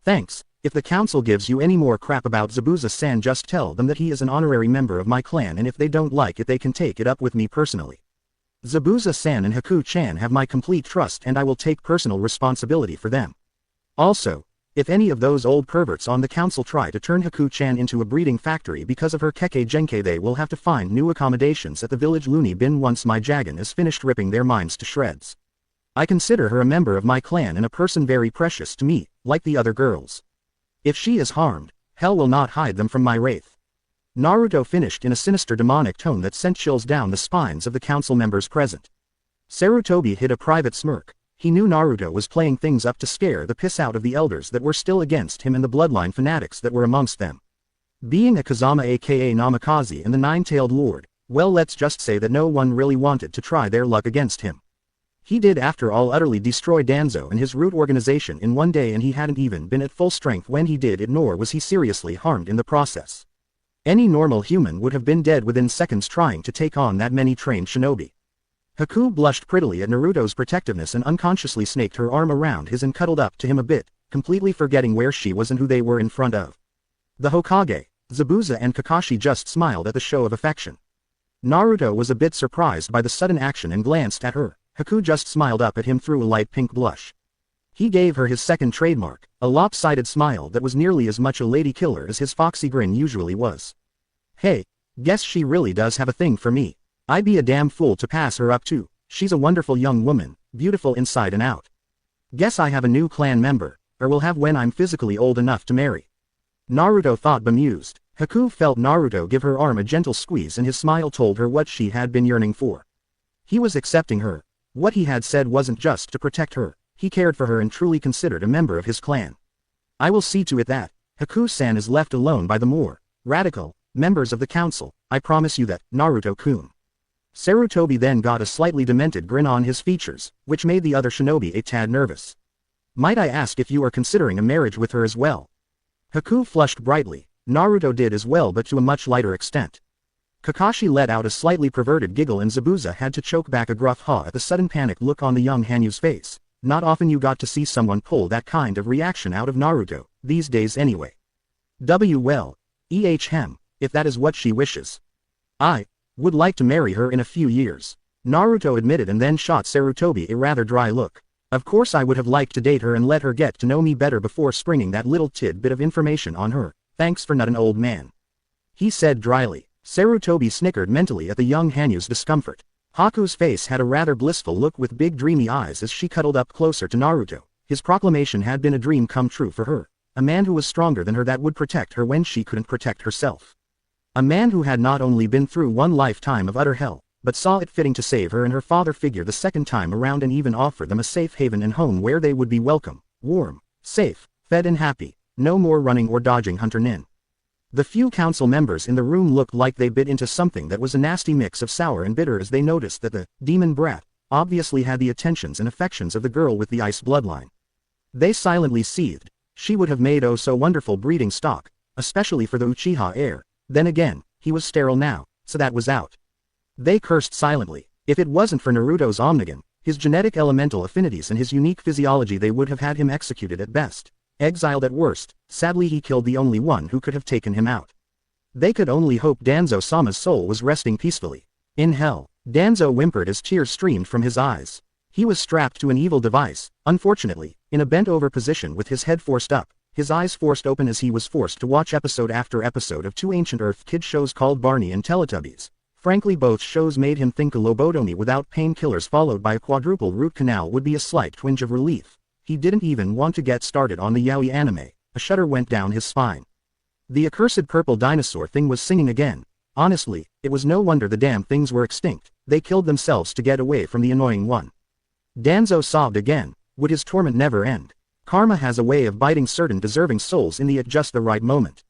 Thanks. If the council gives you any more crap about Zabuza-san, just tell them that he is an honorary member of my clan and if they don't like it they can take it up with me personally. Zabuza-san and Haku-chan have my complete trust and I will take personal responsibility for them. Also, if any of those old perverts on the council try to turn Haku-chan into a breeding factory because of her Kekkei Genkai, they will have to find new accommodations at the village loony bin once my Jagan is finished ripping their minds to shreds. I consider her a member of my clan and a person very precious to me, like the other girls. If she is harmed, hell will not hide them from my wraith. Naruto finished in a sinister demonic tone that sent chills down the spines of the council members present. Sarutobi hid a private smirk. He knew Naruto was playing things up to scare the piss out of the elders that were still against him and the bloodline fanatics that were amongst them. Being a Kazama aka Namikaze and the Nine-Tailed Lord, well, let's just say that no one really wanted to try their luck against him. He did after all utterly destroy Danzo and his root organization in one day, and he hadn't even been at full strength when he did it, nor was he seriously harmed in the process. Any normal human would have been dead within seconds trying to take on that many trained shinobi. Haku blushed prettily at Naruto's protectiveness and unconsciously snaked her arm around his and cuddled up to him a bit, completely forgetting where she was and who they were in front of. The Hokage, Zabuza and Kakashi just smiled at the show of affection. Naruto was a bit surprised by the sudden action and glanced at her. Haku just smiled up at him through a light pink blush. He gave her his second trademark, a lopsided smile that was nearly as much a lady killer as his foxy grin usually was. Hey, guess she really does have a thing for me. I'd be a damn fool to pass her up too. She's a wonderful young woman, beautiful inside and out. Guess I have a new clan member, or will have when I'm physically old enough to marry. Naruto thought bemused. Haku felt Naruto give her arm a gentle squeeze and his smile told her what she had been yearning for. He was accepting her. What he had said wasn't just to protect her, he cared for her and truly considered a member of his clan. I will see to it that Haku-san is left alone by the more radical members of the council. I promise you that, Naruto-kun. Sarutobi then got a slightly demented grin on his features, which made the other shinobi a tad nervous. Might I ask if you are considering a marriage with her as well? Haku flushed brightly. Naruto did as well, but to a much lighter extent. Kakashi let out a slightly perverted giggle and Zabuza had to choke back a gruff haw at the sudden panicked look on the young Hanyu's face. Not often you got to see someone pull that kind of reaction out of Naruto, these days anyway. Well, if that is what she wishes. I would like to marry her in a few years, Naruto admitted and then shot Sarutobi a rather dry look. Of course I would have liked to date her and let her get to know me better before springing that little tidbit of information on her. Thanks for not an old man, he said dryly. Sarutobi snickered mentally at the young Hanyu's discomfort. Haku's face had a rather blissful look with big dreamy eyes as she cuddled up closer to Naruto. His proclamation had been a dream come true for her. a man who was stronger than her that would protect her when she couldn't protect herself. A man who had not only been through one lifetime of utter hell, but saw it fitting to save her and her father figure the second time around and even offer them a safe haven and home where they would be welcome, warm, safe, fed and happy, no more running or dodging Hunter Nin. The few council members in the room looked like they bit into something that was a nasty mix of sour and bitter as they noticed that the demon brat obviously had the attentions and affections of the girl with the ice bloodline. They silently seethed. She would have made oh so wonderful breeding stock, especially for the Uchiha heir. Then again, he was sterile now, so that was out. They cursed silently. If it wasn't for Naruto's Omnigan, his genetic elemental affinities and his unique physiology, they would have had him executed at best, exiled at worst. Sadly he killed the only one who could have taken him out. They could only hope Danzo-sama's soul was resting peacefully in hell. Danzo whimpered as tears streamed from his eyes. He was strapped to an evil device, unfortunately, in a bent-over position with his head forced up, his eyes forced open as he was forced to watch episode after episode of two ancient Earth kid shows called Barney and Teletubbies. Frankly, both shows made him think a lobotomy without painkillers followed by a quadruple root canal would be a slight twinge of relief. He didn't even want to get started on the yaoi anime. A shudder went down his spine. The accursed purple dinosaur thing was singing again. Honestly, it was no wonder the damn things were extinct. They killed themselves to get away from the annoying one. Danzo sobbed again. Would his torment never end? Karma has a way of biting certain deserving souls in the at just the right moment.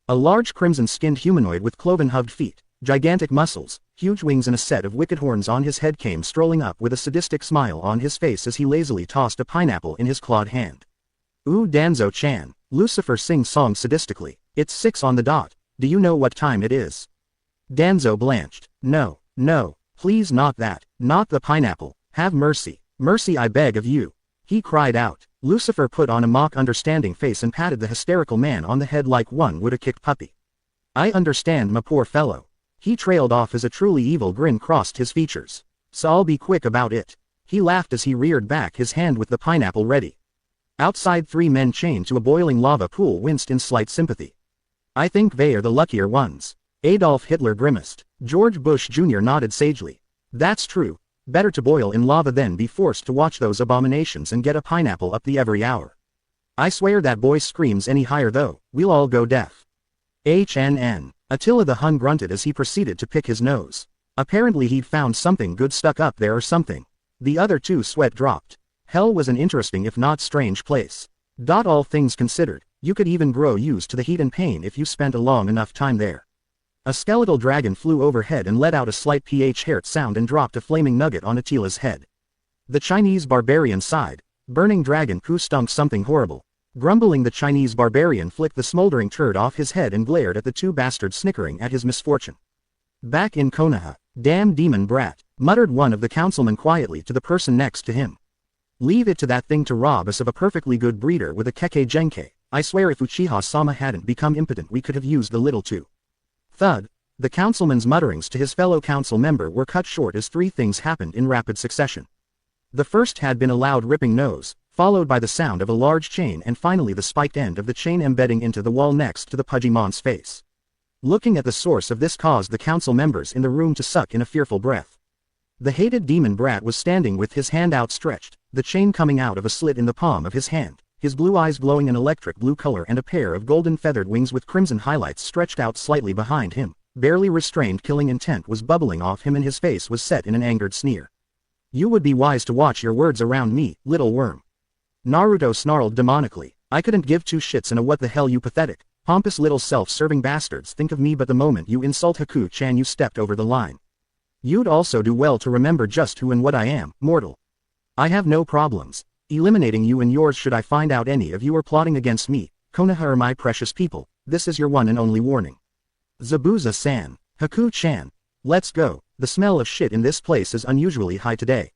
A large crimson-skinned humanoid with cloven-hooved feet, gigantic muscles, huge wings and a set of wicked horns on his head came strolling up with a sadistic smile on his face as he lazily tossed a pineapple in his clawed hand. Ooh, Danzo-chan, Lucifer sing-song sadistically. It's 6 on the dot. Do you know what time it is? Danzo blanched. No, no, please not that, not the pineapple, have mercy, mercy I beg of you. He cried out. Lucifer put on a mock understanding face and patted the hysterical man on the head like one would a kicked puppy. I understand, my poor fellow. He trailed off as a truly evil grin crossed his features. So I'll be quick about it. He laughed as he reared back his hand with the pineapple ready. Outside 3 men chained to a boiling lava pool winced in slight sympathy. I think they are the luckier ones. Adolf Hitler grimaced. George Bush Jr. nodded sagely. That's true. Better to boil in lava than be forced to watch those abominations and get a pineapple up the every hour. I swear that boy screams any higher though, we'll all go deaf. HNN. Attila the Hun grunted as he proceeded to pick his nose. Apparently he'd found something good stuck up there or something. The other 2 sweat dropped. Hell was an interesting if not strange place. All things considered, you could even grow used to the heat and pain if you spent a long enough time there. A skeletal dragon flew overhead and let out a slight pH-hurt sound and dropped a flaming nugget on Attila's head. The Chinese barbarian sighed. Burning dragon poo stunk something horrible. Grumbling, the Chinese barbarian flicked the smoldering turd off his head and glared at the 2 bastards snickering at his misfortune. Back in Konoha, damn demon brat, muttered one of the councilmen quietly to the person next to him. Leave it to that thing to rob us of a perfectly good breeder with a Kekkei Genkei. I swear if Uchiha-sama hadn't become impotent we could have used the little too. Thud. The councilman's mutterings to his fellow council member were cut short as 3 things happened in rapid succession. The first had been a loud ripping nose, followed by the sound of a large chain and finally the spiked end of the chain embedding into the wall next to the pudgy mon's face. Looking at the source of this caused the council members in the room to suck in a fearful breath. The hated demon brat was standing with his hand outstretched, the chain coming out of a slit in the palm of his hand, his blue eyes glowing an electric blue color and a pair of golden feathered wings with crimson highlights stretched out slightly behind him. Barely restrained killing intent was bubbling off him and his face was set in an angered sneer. You would be wise to watch your words around me, little worm. Naruto snarled demonically. I couldn't give 2 shits and a what the hell you pathetic, pompous little self-serving bastards think of me, but the moment you insult Haku-chan you stepped over the line. You'd also do well to remember just who and what I am, mortal. I have no problems eliminating you and yours should I find out any of you are plotting against me. Konoha are my precious people, this is your one and only warning. Zabuza-san, Haku-chan, let's go, the smell of shit in this place is unusually high today.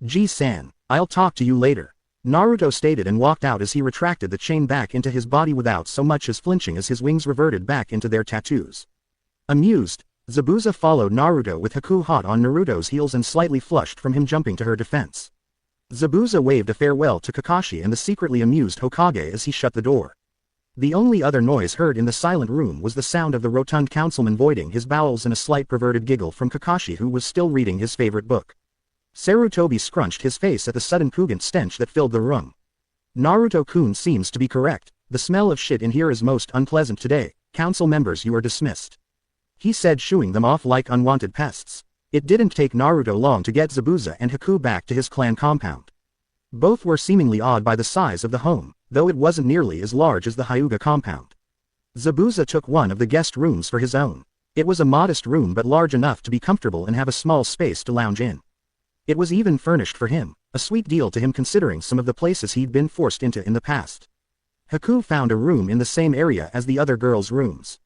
G-san, I'll talk to you later. Naruto stated and walked out as he retracted the chain back into his body without so much as flinching as his wings reverted back into their tattoos. Amused, Zabuza followed Naruto with Haku hot on Naruto's heels and slightly flushed from him jumping to her defense. Zabuza waved a farewell to Kakashi and the secretly amused Hokage as he shut the door. The only other noise heard in the silent room was the sound of the rotund councilman voiding his bowels and a slight perverted giggle from Kakashi, who was still reading his favorite book. Sarutobi scrunched his face at the sudden pungent stench that filled the room. Naruto-kun seems to be correct. The smell of shit in here is most unpleasant today. Council members, you are dismissed," he said, shooing them off like unwanted pests. It didn't take Naruto long to get Zabuza and Haku back to his clan compound. Both were seemingly awed by the size of the home, though it wasn't nearly as large as the Hyuga compound. Zabuza took one of the guest rooms for his own. It was a modest room but large enough to be comfortable and have a small space to lounge in. It was even furnished for him, a sweet deal to him considering some of the places he'd been forced into in the past. Haku found a room in the same area as the other girls' rooms.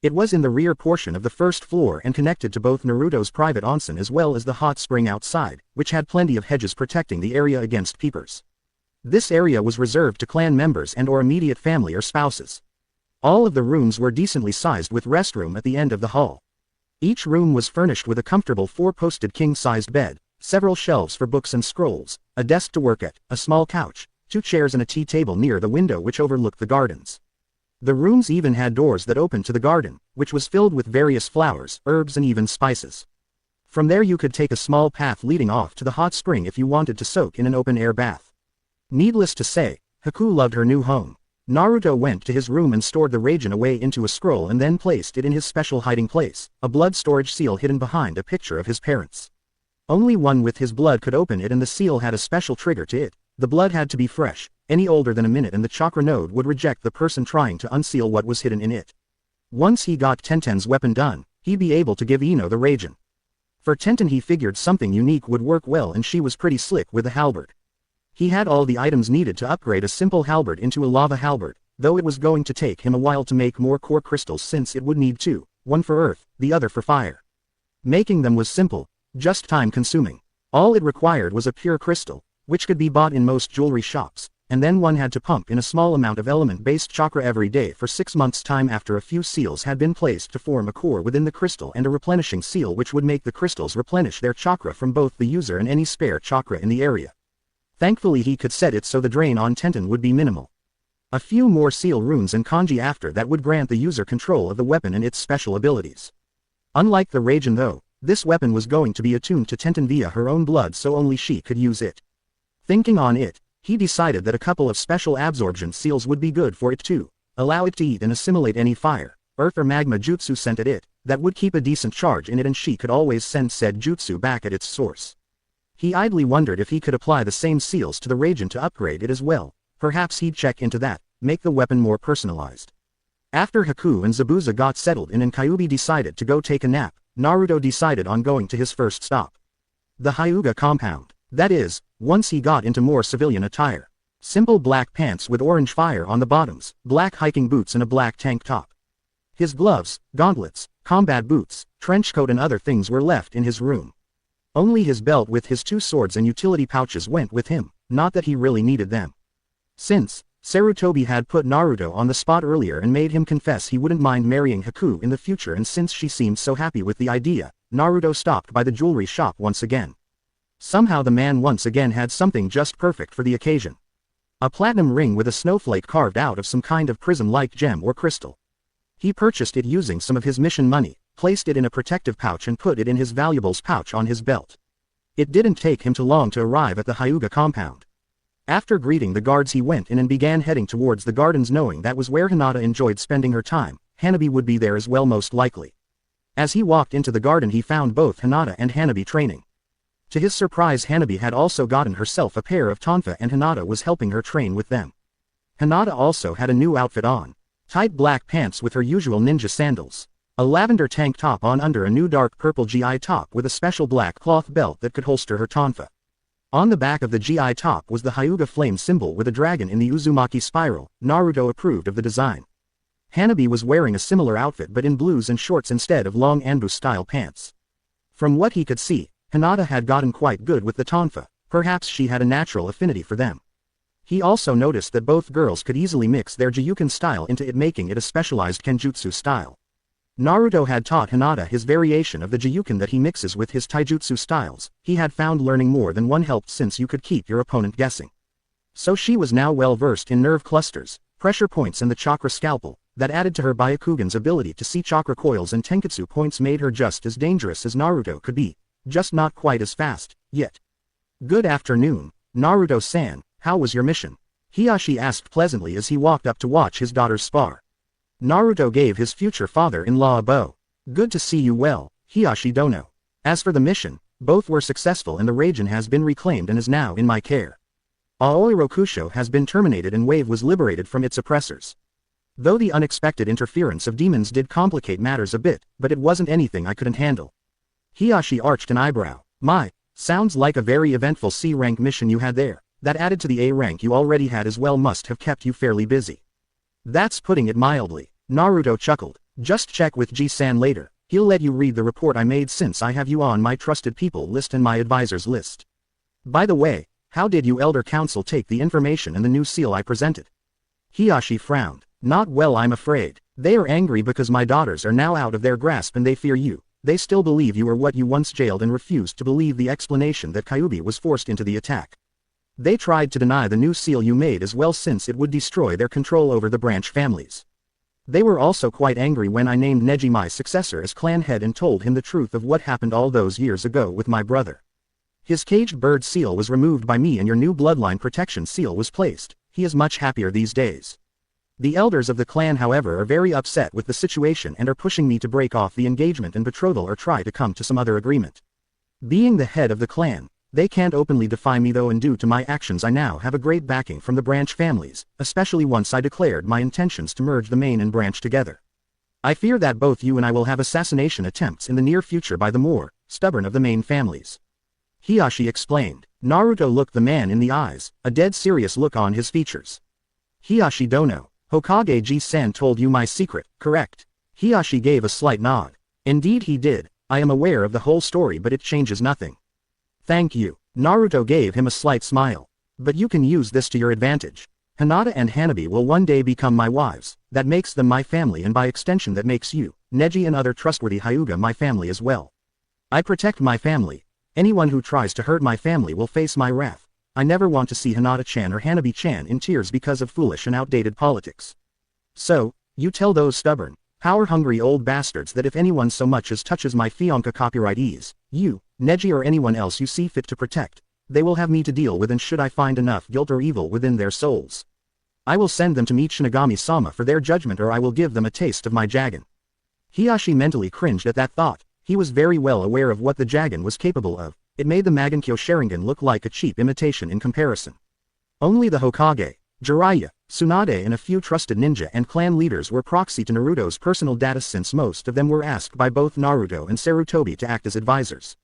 It was in the rear portion of the first floor and connected to both Naruto's private onsen as well as the hot spring outside, which had plenty of hedges protecting the area against peepers. This area was reserved to clan members and or immediate family or spouses. All of the rooms were decently sized with restroom at the end of the hall. Each room was furnished with a comfortable four-posted king-sized bed, several shelves for books and scrolls, a desk to work at, a small couch, 2 chairs and a tea table near the window which overlooked the gardens. The rooms even had doors that opened to the garden, which was filled with various flowers, herbs and even spices. From there you could take a small path leading off to the hot spring if you wanted to soak in an open-air bath. Needless to say, Haku loved her new home. Naruto went to his room and stored the Raijin away into a scroll and then placed it in his special hiding place, a blood storage seal hidden behind a picture of his parents. Only one with his blood could open it and the seal had a special trigger to it. The blood had to be fresh, any older than a minute and the chakra node would reject the person trying to unseal what was hidden in it. Once he got Tenten's weapon done, he'd be able to give Ino the Raijin. For Tenten he figured something unique would work well and she was pretty slick with the halberd. He had all the items needed to upgrade a simple halberd into a lava halberd, though it was going to take him a while to make more core crystals since it would need 2, one for earth, the other for fire. Making them was simple, just time consuming. All it required was a pure crystal, which could be bought in most jewelry shops, and then one had to pump in a small amount of element-based chakra every day for 6 months' time after a few seals had been placed to form a core within the crystal and a replenishing seal which would make the crystals replenish their chakra from both the user and any spare chakra in the area. Thankfully he could set it so the drain on Tenten would be minimal. A few more seal runes and kanji after that would grant the user control of the weapon and its special abilities. Unlike the Raijin though, this weapon was going to be attuned to Tenten via her own blood so only she could use it. Thinking on it, he decided that a couple of special absorption seals would be good for it too, allow it to eat and assimilate any fire, earth or magma jutsu sent at it, that would keep a decent charge in it and she could always send said jutsu back at its source. He idly wondered if he could apply the same seals to the Raijin to upgrade it as well, perhaps he'd check into that, make the weapon more personalized. After Haku and Zabuza got settled in and Kyuubi decided to go take a nap, Naruto decided on going to his first stop. The Hyuga compound. That is, once he got into more civilian attire. Simple black pants with orange fire on the bottoms, black hiking boots and a black tank top. His gloves, gauntlets, combat boots, trench coat and other things were left in his room. Only his belt with his 2 swords and utility pouches went with him, not that he really needed them. Since Sarutobi had put Naruto on the spot earlier and made him confess he wouldn't mind marrying Haku in the future and since she seemed so happy with the idea, Naruto stopped by the jewelry shop once again. Somehow the man once again had something just perfect for the occasion. A platinum ring with a snowflake carved out of some kind of prism-like gem or crystal. He purchased it using some of his mission money, placed it in a protective pouch and put it in his valuables pouch on his belt. It didn't take him too long to arrive at the Hyuga compound. After greeting the guards he went in and began heading towards the gardens knowing that was where Hinata enjoyed spending her time. Hanabi would be there as well most likely. As he walked into the garden he found both Hinata and Hanabi training. To his surprise Hanabi had also gotten herself a pair of tonfa and Hinata was helping her train with them. Hinata also had a new outfit on. Tight black pants with her usual ninja sandals. A lavender tank top on under a new dark purple GI top with a special black cloth belt that could holster her tonfa. On the back of the GI top was the Hyuga flame symbol with a dragon in the Uzumaki spiral. Naruto approved of the design. Hanabi was wearing a similar outfit but in blues and shorts instead of long Anbu-style pants. From what he could see, Hinata had gotten quite good with the tonfa, perhaps she had a natural affinity for them. He also noticed that both girls could easily mix their Jiyuken style into it making it a specialized Kenjutsu style. Naruto had taught Hinata his variation of the Jiyuken that he mixes with his taijutsu styles. He had found learning more than one helped since you could keep your opponent guessing. So she was now well versed in nerve clusters, pressure points and the chakra scalpel, that added to her Byakugan's ability to see chakra coils and tenketsu points made her just as dangerous as Naruto could be. Just not quite as fast, yet. Good afternoon, Naruto-san, how was your mission? Hiyashi asked pleasantly as he walked up to watch his daughters spar. Naruto gave his future father-in-law a bow. Good to see you well, Hiyashi Dono. As for the mission, both were successful and the region has been reclaimed and is now in my care. Aoi Rokusho has been terminated and Wave was liberated from its oppressors. Though the unexpected interference of demons did complicate matters a bit, but it wasn't anything I couldn't handle. Hiyashi arched an eyebrow. My, sounds like a very eventful C-rank mission you had there. That added to the A rank you already had as well must have kept you fairly busy. That's putting it mildly. Naruto chuckled. Just check with G-san later. He'll let you read the report I made since I have you on my trusted people list and my advisors list. By the way, how did you Elder Council take the information and the new seal I presented? Hiyashi frowned. Not well, I'm afraid. They are angry because my daughters are now out of their grasp and they fear you. They still believe you are what you once jailed and refused to believe the explanation that Kyuubi was forced into the attack. They tried to deny the new seal you made as well since it would destroy their control over the branch families. They were also quite angry when I named Neji my successor as clan head and told him the truth of what happened all those years ago with my brother. His caged bird seal was removed by me and your new bloodline protection seal was placed. He is much happier these days. The elders of the clan however are very upset with the situation and are pushing me to break off the engagement and betrothal or try to come to some other agreement. Being the head of the clan, they can't openly defy me though, and due to my actions I now have a great backing from the branch families, especially once I declared my intentions to merge the main and branch together. I fear that both you and I will have assassination attempts in the near future by the more stubborn of the main families. Hiyashi explained. Naruto looked the man in the eyes, a dead serious look on his features. Hiyashi Dono, Hokage G-san told you my secret, correct? Hiyashi gave a slight nod. Indeed he did. I am aware of the whole story but it changes nothing. Thank you. Naruto gave him a slight smile. But you can use this to your advantage. Hinata and Hanabi will one day become my wives. That makes them my family and by extension that makes you, Neji and other trustworthy Hyuga my family as well. I protect my family. Anyone who tries to hurt my family will face my wrath. I never want to see Hinata-chan or Hanabi-chan in tears because of foolish and outdated politics. So, you tell those stubborn, power-hungry old bastards that if anyone so much as touches my fianca copyrightees, you, Neji or anyone else you see fit to protect, they will have me to deal with and should I find enough guilt or evil within their souls, I will send them to meet Shinigami-sama for their judgment or I will give them a taste of my Jagan. Hiyashi mentally cringed at that thought. He was very well aware of what the Jagan was capable of. It made the Magankyo Sharingan look like a cheap imitation in comparison. Only the Hokage, Jiraiya, Tsunade and a few trusted ninja and clan leaders were proxy to Naruto's personal data since most of them were asked by both Naruto and Sarutobi to act as advisors.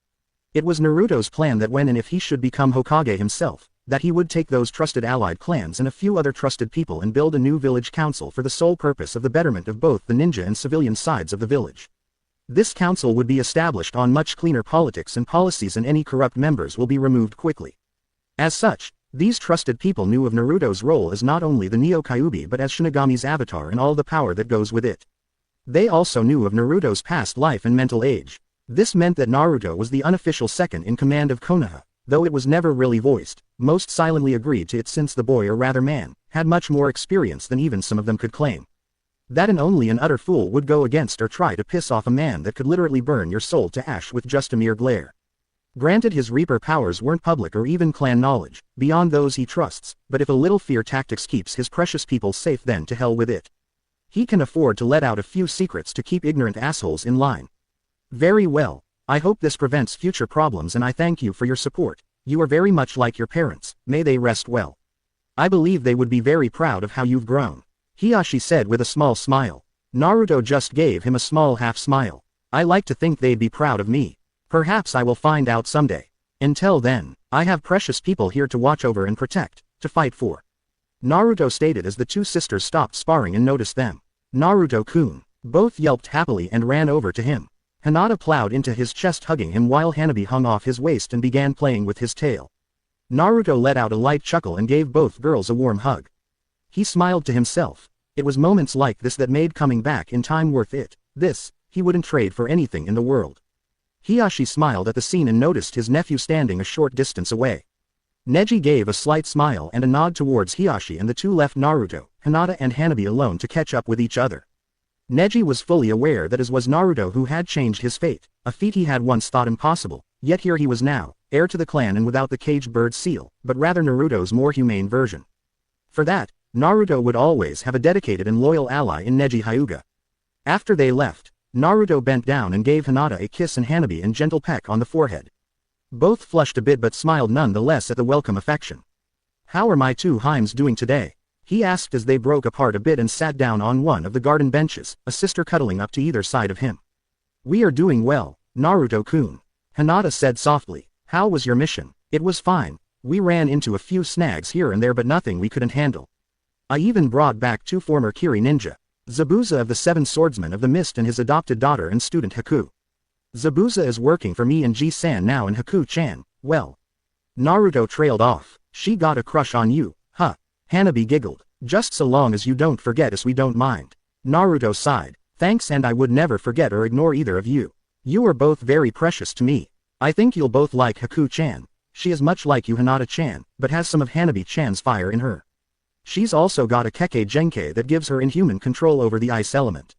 It was Naruto's plan that when and if he should become Hokage himself, that he would take those trusted allied clans and a few other trusted people and build a new village council for the sole purpose of the betterment of both the ninja and civilian sides of the village. This council would be established on much cleaner politics and policies and any corrupt members will be removed quickly. As such, these trusted people knew of Naruto's role as not only the Neo-Kyuubi but as Shinigami's avatar and all the power that goes with it. They also knew of Naruto's past life and mental age. This meant that Naruto was the unofficial second in command of Konoha, though it was never really voiced, most silently agreed to it since the boy or rather man, had much more experience than even some of them could claim. That and only an utter fool would go against or try to piss off a man that could literally burn your soul to ash with just a mere glare. Granted his Reaper powers weren't public or even clan knowledge, beyond those he trusts, but if a little fear tactics keeps his precious people safe then to hell with it. He can afford to let out a few secrets to keep ignorant assholes in line. Very well, I hope this prevents future problems and I thank you for your support. You are very much like your parents, may they rest well. I believe they would be very proud of how you've grown. Hiyashi said with a small smile. Naruto just gave him a small half smile. I like to think they'd be proud of me. Perhaps I will find out someday. Until then, I have precious people here to watch over and protect, to fight for. Naruto stated as the two sisters stopped sparring and noticed them. Naruto-kun. Both yelped happily and ran over to him. Hinata plowed into his chest hugging him while Hanabi hung off his waist and began playing with his tail. Naruto let out a light chuckle and gave both girls a warm hug. He smiled to himself. It was moments like this that made coming back in time worth it. This, he wouldn't trade for anything in the world. Hiyashi smiled at the scene and noticed his nephew standing a short distance away. Neji gave a slight smile and a nod towards Hiyashi and the two left Naruto, Hinata and Hanabi alone to catch up with each other. Neji was fully aware that it was Naruto who had changed his fate, a feat he had once thought impossible, yet here he was now, heir to the clan and without the caged bird seal, but rather Naruto's more humane version. For that, Naruto would always have a dedicated and loyal ally in Neji Hyuga. After they left, Naruto bent down and gave Hinata a kiss and Hanabi a gentle peck on the forehead. Both flushed a bit but smiled nonetheless at the welcome affection. "How are my two Heims doing today?" he asked as they broke apart a bit and sat down on one of the garden benches, a sister cuddling up to either side of him. "We are doing well, Naruto-kun," Hinata said softly. "How was your mission?" "It was fine. We ran into a few snags here and there but nothing we couldn't handle. I even brought back two former Kiri ninja, Zabuza of the Seven Swordsmen of the Mist and his adopted daughter and student Haku. Zabuza is working for me and Ji-san now and Haku-chan, well." Naruto trailed off. "She got a crush on you, huh?" Hanabi giggled. "Just so long as you don't forget us we don't mind." Naruto sighed. "Thanks and I would never forget or ignore either of you. You are both very precious to me. I think you'll both like Haku-chan. She is much like you Hinata-chan, but has some of Hanabi-chan's fire in her. She's also got a Kekkei Genkai that gives her inhuman control over the ice element.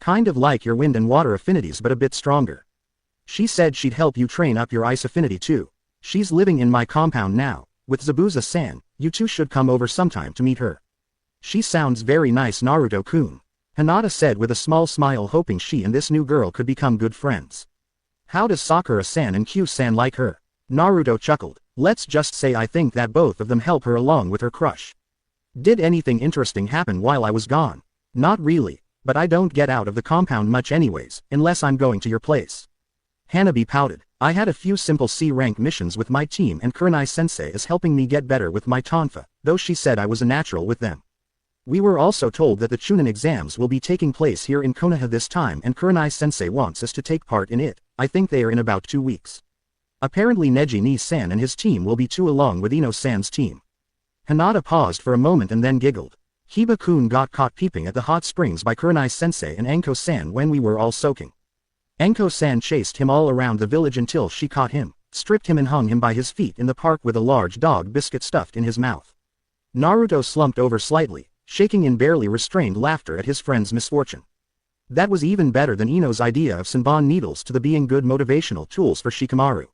Kind of like your wind and water affinities but a bit stronger. She said she'd help you train up your ice affinity too. She's living in my compound now, with Zabuza-san. You two should come over sometime to meet her. She sounds very nice Naruto-kun," Hinata said with a small smile hoping she and this new girl could become good friends. "How does Sakura-san and Q-san like her?" Naruto chuckled. "Let's just say I think that both of them help her along with her crush." "Did anything interesting happen while I was gone?" "Not really, but I don't get out of the compound much anyways, unless I'm going to your place." Hanabi pouted. "I had a few simple C-rank missions with my team and Kurenai-sensei is helping me get better with my tonfa, though she said I was a natural with them. We were also told that the Chunin exams will be taking place here in Konoha this time and Kurenai-sensei wants us to take part in it. I think they are in about 2 weeks. Apparently Neji Ni-san and his team will be too along with Ino-san's team." Hinata paused for a moment and then giggled. "Hiba-kun got caught peeping at the hot springs by Kurenai-sensei and Anko-san when we were all soaking. Anko-san chased him all around the village until she caught him, stripped him and hung him by his feet in the park with a large dog biscuit stuffed in his mouth." Naruto slumped over slightly, shaking in barely restrained laughter at his friend's misfortune. That was even better than Ino's idea of Senbon needles to the being good motivational tools for Shikamaru.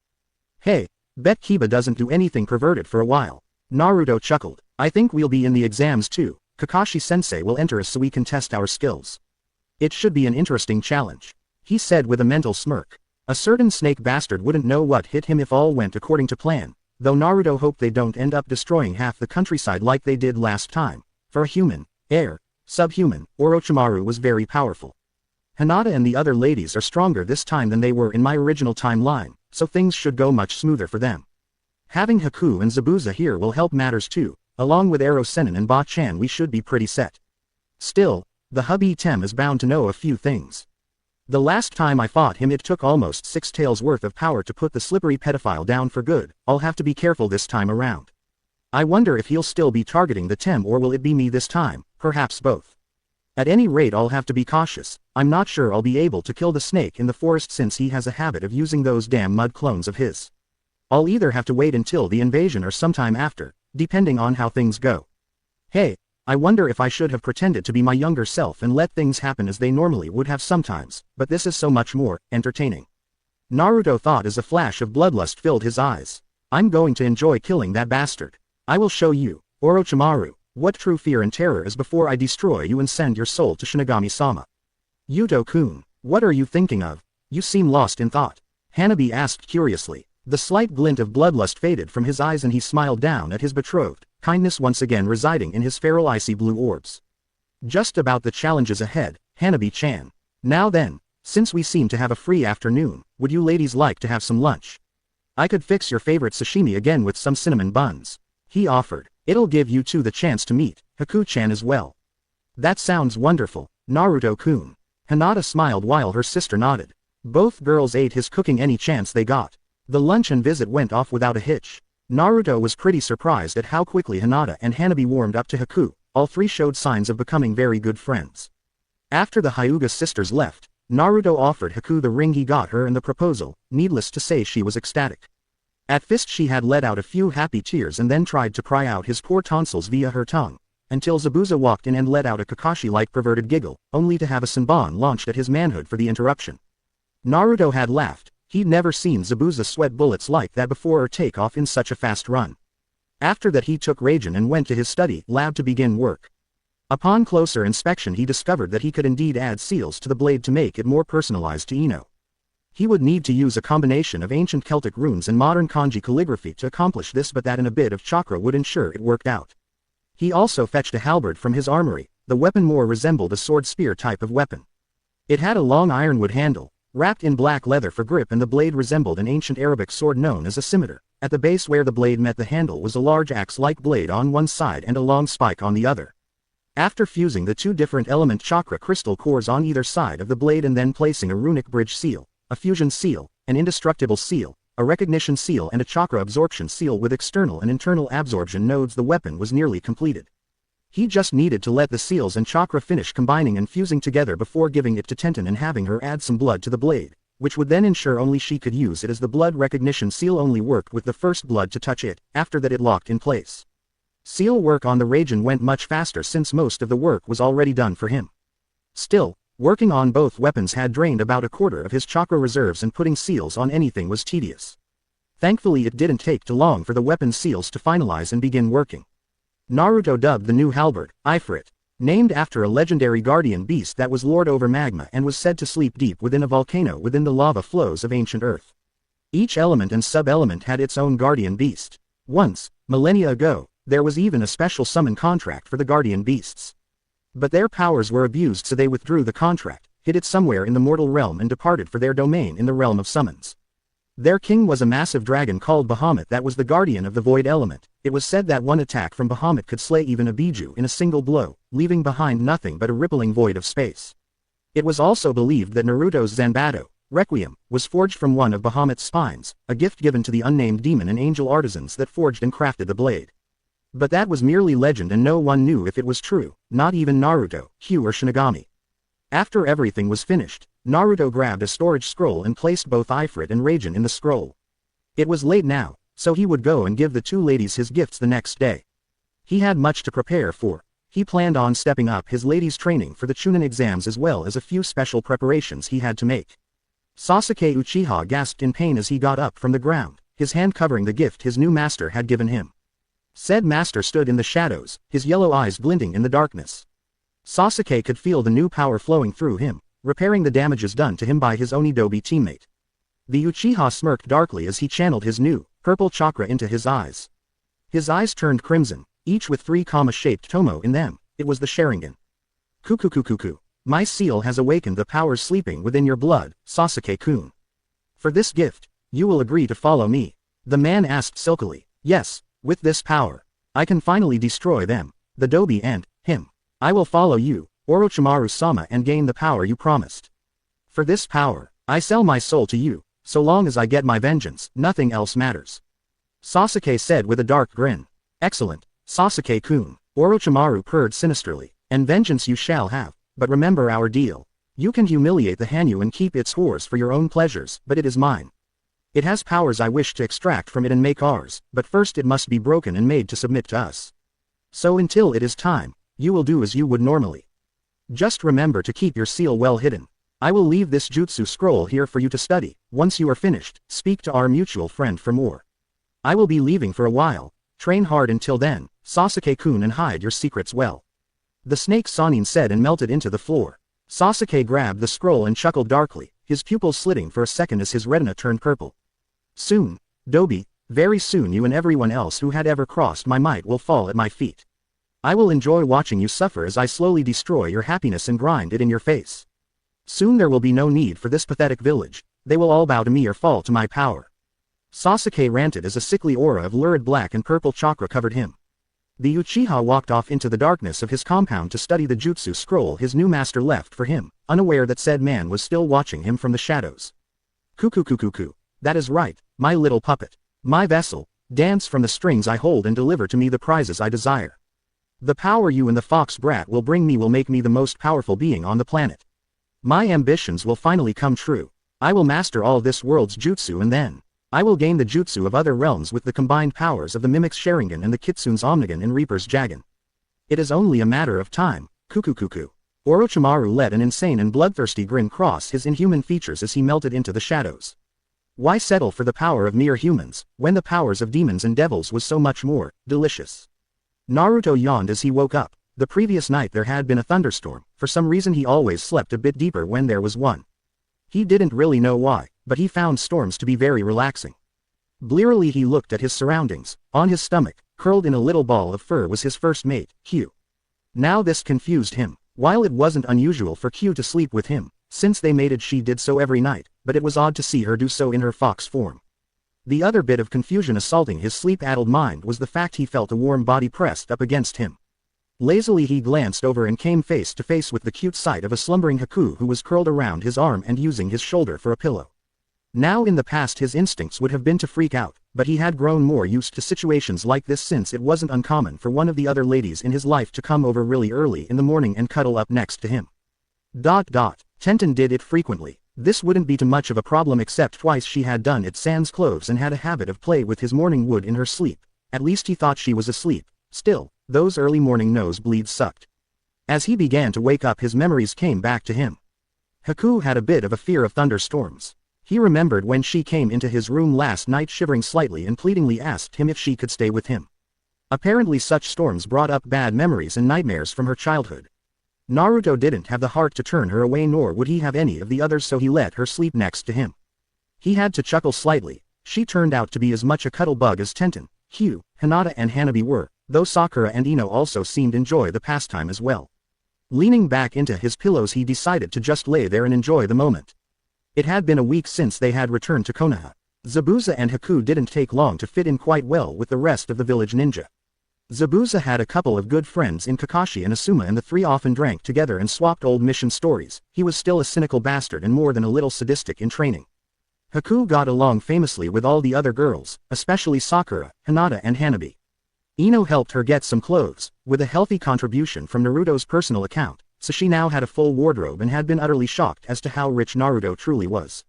"Hey, bet Kiba doesn't do anything perverted for a while." Naruto chuckled. "I think we'll be in the exams too. Kakashi-sensei will enter us so we can test our skills. It should be an interesting challenge," he said with a mental smirk. A certain snake bastard wouldn't know what hit him if all went according to plan, though Naruto hoped they don't end up destroying half the countryside like they did last time. For a human, subhuman, Orochimaru was very powerful. Hinata and the other ladies are stronger this time than they were in my original timeline, so things should go much smoother for them. Having Haku and Zabuza here will help matters too, along with Ero Sennin and Ba-chan we should be pretty set. Still, the hubby Tem is bound to know a few things. The last time I fought him it took almost 6 taels worth of power to put the slippery pedophile down for good. I'll have to be careful this time around. I wonder if he'll still be targeting the Tem or will it be me this time, perhaps both. At any rate I'll have to be cautious. I'm not sure I'll be able to kill the snake in the forest since he has a habit of using those damn mud clones of his. I'll either have to wait until the invasion or sometime after, depending on how things go. Hey, I wonder if I should have pretended to be my younger self and let things happen as they normally would have sometimes, but this is so much more entertaining." Naruto thought as a flash of bloodlust filled his eyes. "I'm going to enjoy killing that bastard. I will show you, Orochimaru, what true fear and terror is before I destroy you and send your soul to Shinigami-sama." "Yuto-kun, what are you thinking of? You seem lost in thought," Hanabi asked curiously. The slight glint of bloodlust faded from his eyes and he smiled down at his betrothed, kindness once again residing in his feral icy blue orbs. "Just about the challenges ahead, Hanabi-chan. Now then, since we seem to have a free afternoon, would you ladies like to have some lunch? I could fix your favorite sashimi again with some cinnamon buns," he offered. "It'll give you two the chance to meet Haku-chan as well." "That sounds wonderful, Naruto-kun." Hinata smiled while her sister nodded. Both girls ate his cooking any chance they got. The luncheon visit went off without a hitch. Naruto was pretty surprised at how quickly Hinata and Hanabi warmed up to Haku. All three showed signs of becoming very good friends. After the Hyuga sisters left, Naruto offered Haku the ring he got her and the proposal. Needless to say she was ecstatic. At first she had let out a few happy tears and then tried to pry out his poor tonsils via her tongue, until Zabuza walked in and let out a Kakashi-like perverted giggle, only to have a Senbon launched at his manhood for the interruption. Naruto had laughed. He'd never seen Zabuza sweat bullets like that before or take off in such a fast run. After that he took Raijin and went to his study lab to begin work. Upon closer inspection he discovered that he could indeed add seals to the blade to make it more personalized to Ino. He would need to use a combination of ancient Celtic runes and modern kanji calligraphy to accomplish this, but that and a bit of chakra would ensure it worked out. He also fetched a halberd from his armory. The weapon more resembled a sword-spear type of weapon. It had a long ironwood handle, wrapped in black leather for grip, and the blade resembled an ancient Arabic sword known as a scimitar. At the base where the blade met the handle was a large axe-like blade on one side and a long spike on the other. After fusing the two different element chakra crystal cores on either side of the blade and then placing a runic bridge seal, a fusion seal, an indestructible seal, a recognition seal and a chakra absorption seal with external and internal absorption nodes, the weapon was nearly completed. He just needed to let the seals and chakra finish combining and fusing together before giving it to Tenten and having her add some blood to the blade, which would then ensure only she could use it, as the blood recognition seal only worked with the first blood to touch it. After that it locked in place. Seal work on the Raijin went much faster since most of the work was already done for him. Still, working on both weapons had drained about a quarter of his chakra reserves, and putting seals on anything was tedious. Thankfully it didn't take too long for the weapon seals to finalize and begin working. Naruto dubbed the new halberd, Ifrit, named after a legendary guardian beast that was lord over magma and was said to sleep deep within a volcano within the lava flows of ancient earth. Each element and sub-element had its own guardian beast. Once, millennia ago, there was even a special summon contract for the guardian beasts. But their powers were abused, so they withdrew the contract, hid it somewhere in the mortal realm, and departed for their domain in the realm of summons. Their king was a massive dragon called Bahamut that was the guardian of the void element. It was said that one attack from Bahamut could slay even a Biju in a single blow, leaving behind nothing but a rippling void of space. It was also believed that Naruto's Zanbato, Requiem, was forged from one of Bahamut's spines, a gift given to the unnamed demon and angel artisans that forged and crafted the blade. But that was merely legend and no one knew if it was true, not even Naruto, Hyuga or Shinigami. After everything was finished, Naruto grabbed a storage scroll and placed both Ifrit and Raijin in the scroll. It was late now, so he would go and give the two ladies his gifts the next day. He had much to prepare for. He planned on stepping up his ladies' training for the Chunin exams as well as a few special preparations he had to make. Sasuke Uchiha gasped in pain as he got up from the ground, his hand covering the gift his new master had given him. Said master stood in the shadows, his yellow eyes glinting in the darkness. Sasuke could feel the new power flowing through him, repairing the damages done to him by his Onidobi teammate. The Uchiha smirked darkly as he channeled his new, purple chakra into his eyes. His eyes turned crimson, each with 3 comma-shaped tomo in them. It was the Sharingan. Kukukukuku. My seal has awakened the powers sleeping within your blood, Sasuke-kun. For this gift, you will agree to follow me? The man asked silkily. Yes, with this power, I can finally destroy them, the Dobi and him. I will follow you, Orochimaru-sama, and gain the power you promised. For this power, I sell my soul to you. So long as I get my vengeance, nothing else matters. Sasuke said with a dark grin. Excellent, Sasuke-kun, Orochimaru purred sinisterly. And vengeance you shall have, but remember our deal. You can humiliate the Hanyu and keep its horrors for your own pleasures, but it is mine. It has powers I wish to extract from it and make ours, but first it must be broken and made to submit to us. So until it is time, you will do as you would normally. Just remember to keep your seal well hidden. I will leave this jutsu scroll here for you to study. Once you are finished, speak to our mutual friend for more. I will be leaving for a while. Train hard until then, Sasuke-kun, and hide your secrets well. The snake Sanin said and melted into the floor. Sasuke grabbed the scroll and chuckled darkly, his pupils slitting for a second as his retina turned purple. Soon, Dobi, very soon you and everyone else who had ever crossed my might will fall at my feet. I will enjoy watching you suffer as I slowly destroy your happiness and grind it in your face. Soon there will be no need for this pathetic village, they will all bow to me or fall to my power. Sasuke ranted as a sickly aura of lurid black and purple chakra covered him. The Uchiha walked off into the darkness of his compound to study the jutsu scroll his new master left for him, unaware that said man was still watching him from the shadows. Kukukukuku. That is right, my little puppet. My vessel, dance from the strings I hold and deliver to me the prizes I desire. The power you and the fox brat will bring me will make me the most powerful being on the planet. My ambitions will finally come true. I will master all this world's jutsu and then, I will gain the jutsu of other realms with the combined powers of the Mimic's Sharingan and the Kitsune's Omnigan and Reaper's Jagan. It is only a matter of time, Kukukuku. Orochimaru let an insane and bloodthirsty grin cross his inhuman features as he melted into the shadows. Why settle for the power of mere humans, when the powers of demons and devils was so much more delicious? Naruto yawned as he woke up. The previous night there had been a thunderstorm. For some reason he always slept a bit deeper when there was one. He didn't really know why, but he found storms to be very relaxing. Blearily he looked at his surroundings. On his stomach, curled in a little ball of fur, was his first mate, Q. Now this confused him. While it wasn't unusual for Q to sleep with him, since they mated, she did so every night, but it was odd to see her do so in her fox form. The other bit of confusion assaulting his sleep-addled mind was the fact he felt a warm body pressed up against him. Lazily he glanced over and came face to face with the cute sight of a slumbering Haku who was curled around his arm and using his shoulder for a pillow. Now in the past his instincts would have been to freak out, but he had grown more used to situations like this since it wasn't uncommon for one of the other ladies in his life to come over really early in the morning and cuddle up next to him. Tenten did it frequently. This wouldn't be too much of a problem, except twice she had done it sans clothes and had a habit of play with his morning wood in her sleep. At least he thought she was asleep. Still, those early morning nosebleeds sucked. As he began to wake up his memories came back to him. Haku had a bit of a fear of thunderstorms. He remembered when she came into his room last night shivering slightly and pleadingly asked him if she could stay with him. Apparently such storms brought up bad memories and nightmares from her childhood. Naruto didn't have the heart to turn her away, nor would he have any of the others, so he let her sleep next to him. He had to chuckle slightly. She turned out to be as much a cuddle bug as Tenten, Hugh, Hinata and Hanabi were, though Sakura and Ino also seemed enjoy the pastime as well. Leaning back into his pillows he decided to just lay there and enjoy the moment. It had been a week since they had returned to Konoha. Zabuza and Haku didn't take long to fit in quite well with the rest of the village ninja. Zabuza had a couple of good friends in Kakashi and Asuma, and the three often drank together and swapped old mission stories. He was still a cynical bastard and more than a little sadistic in training. Haku got along famously with all the other girls, especially Sakura, Hinata and Hanabi. Ino helped her get some clothes, with a healthy contribution from Naruto's personal account, so she now had a full wardrobe and had been utterly shocked as to how rich Naruto truly was.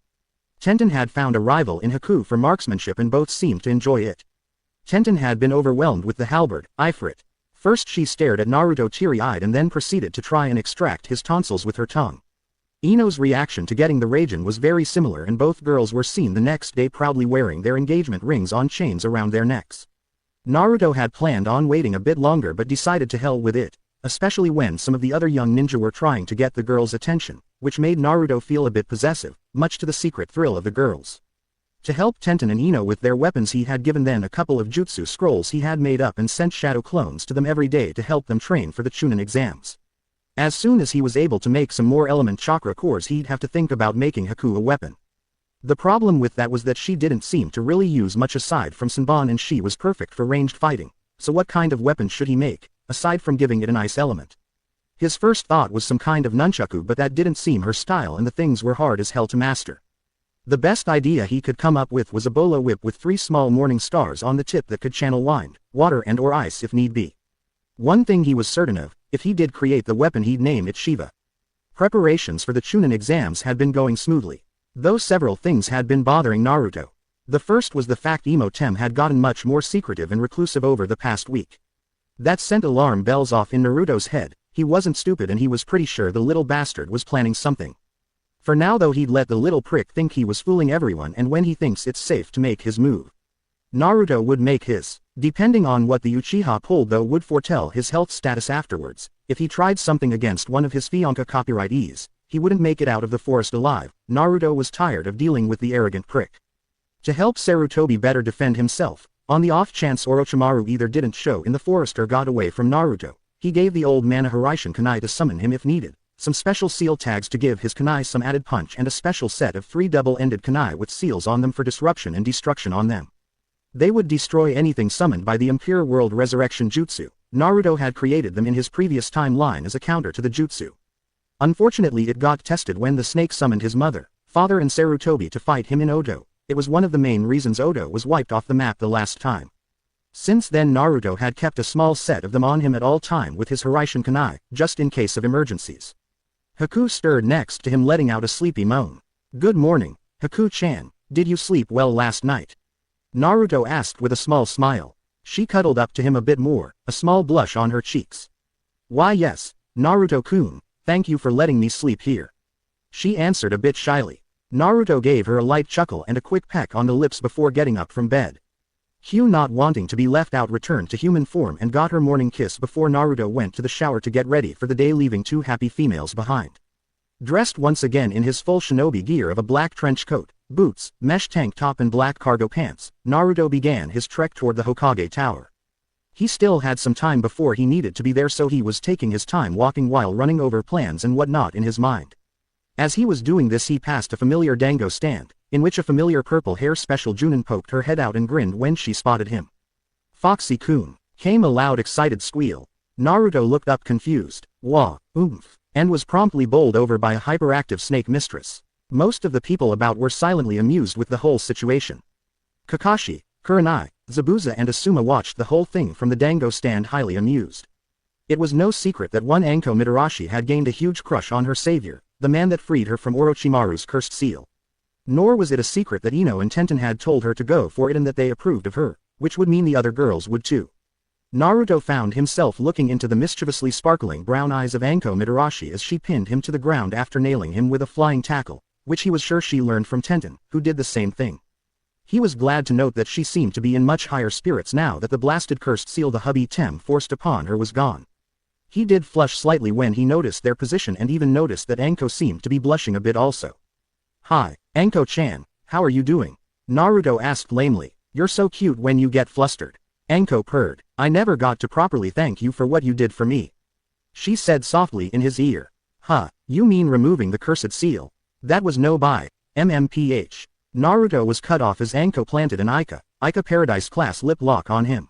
Tenten had found a rival in Haku for marksmanship and both seemed to enjoy it. Tenten had been overwhelmed with the halberd, eye for it. First she stared at Naruto teary-eyed and then proceeded to try and extract his tonsils with her tongue. Ino's reaction to getting the Raijin was very similar, and both girls were seen the next day proudly wearing their engagement rings on chains around their necks. Naruto had planned on waiting a bit longer but decided to hell with it, especially when some of the other young ninja were trying to get the girls' attention, which made Naruto feel a bit possessive, much to the secret thrill of the girls. To help Tenten and Ino with their weapons he had given them a couple of jutsu scrolls he had made up and sent shadow clones to them every day to help them train for the Chunin exams. As soon as he was able to make some more element chakra cores he'd have to think about making Haku a weapon. The problem with that was that she didn't seem to really use much aside from Senbon, and she was perfect for ranged fighting, so what kind of weapon should he make, aside from giving it an ice element? His first thought was some kind of nunchaku, but that didn't seem her style and the things were hard as hell to master. The best idea he could come up with was a bolo whip with 3 small morning stars on the tip that could channel wind, water and or ice if need be. One thing he was certain of, if he did create the weapon he'd name it Shiva. Preparations for the Chunin exams had been going smoothly, though several things had been bothering Naruto. The first was the fact Imotem had gotten much more secretive and reclusive over the past week. That sent alarm bells off in Naruto's head. He wasn't stupid and he was pretty sure the little bastard was planning something. For now though he'd let the little prick think he was fooling everyone, and when he thinks it's safe to make his move, Naruto would make his. Depending on what the Uchiha pulled though would foretell his health status afterwards. If he tried something against one of his Fionka copyrightees, he wouldn't make it out of the forest alive. Naruto was tired of dealing with the arrogant prick. To help Sarutobi better defend himself, on the off chance Orochimaru either didn't show in the forest or got away from Naruto, he gave the old man a Hiraishin kunai to summon him if needed, some special seal tags to give his kunai some added punch, and a special set of 3 double-ended kunai with seals on them for disruption and destruction on them. They would destroy anything summoned by the Impure World Resurrection Jutsu. Naruto had created them in his previous timeline as a counter to the jutsu. Unfortunately it got tested when the snake summoned his mother, father and Sarutobi to fight him in Odo. It was one of the main reasons Odo was wiped off the map the last time. Since then Naruto had kept a small set of them on him at all time with his Hiraishin kunai, just in case of emergencies. Haku stirred next to him, letting out a sleepy moan. "Good morning, Haku-chan, did you sleep well last night?" Naruto asked with a small smile. She cuddled up to him a bit more, a small blush on her cheeks. "Why yes, Naruto-kun, thank you for letting me sleep here," she answered a bit shyly. Naruto gave her a light chuckle and a quick peck on the lips before getting up from bed. Hugh, not wanting to be left out, returned to human form and got her morning kiss before Naruto went to the shower to get ready for the day, leaving two happy females behind. Dressed once again in his full shinobi gear of a black trench coat, boots, mesh tank top and black cargo pants, Naruto began his trek toward the Hokage Tower. He still had some time before he needed to be there, so he was taking his time walking while running over plans and whatnot in his mind. As he was doing this, he passed a familiar dango stand, in which a familiar purple hair special Junin poked her head out and grinned when she spotted him. "Foxy-kun," came a loud excited squeal. Naruto looked up confused, "Wah, oomph," and was promptly bowled over by a hyperactive snake mistress. Most of the people about were silently amused with the whole situation. Kakashi, Kurenai, Zabuza and Asuma watched the whole thing from the dango stand, highly amused. It was no secret that one Anko Mitarashi had gained a huge crush on her savior, the man that freed her from Orochimaru's cursed seal. Nor was it a secret that Ino and Tenten had told her to go for it and that they approved of her, which would mean the other girls would too. Naruto found himself looking into the mischievously sparkling brown eyes of Anko Mitarashi as she pinned him to the ground after nailing him with a flying tackle, which he was sure she learned from Tenten, who did the same thing. He was glad to note that she seemed to be in much higher spirits now that the blasted cursed seal the hubby Tem forced upon her was gone. He did flush slightly when he noticed their position and even noticed that Anko seemed to be blushing a bit also. "Hi, Anko-chan, how are you doing?" Naruto asked lamely. "You're so cute when you get flustered." Anko purred. "I never got to properly thank you for what you did for me," she said softly in his ear. "Huh, you mean removing the cursed seal? That was no by MMPH. Naruto was cut off as Anko planted an Ica Paradise class lip lock on him.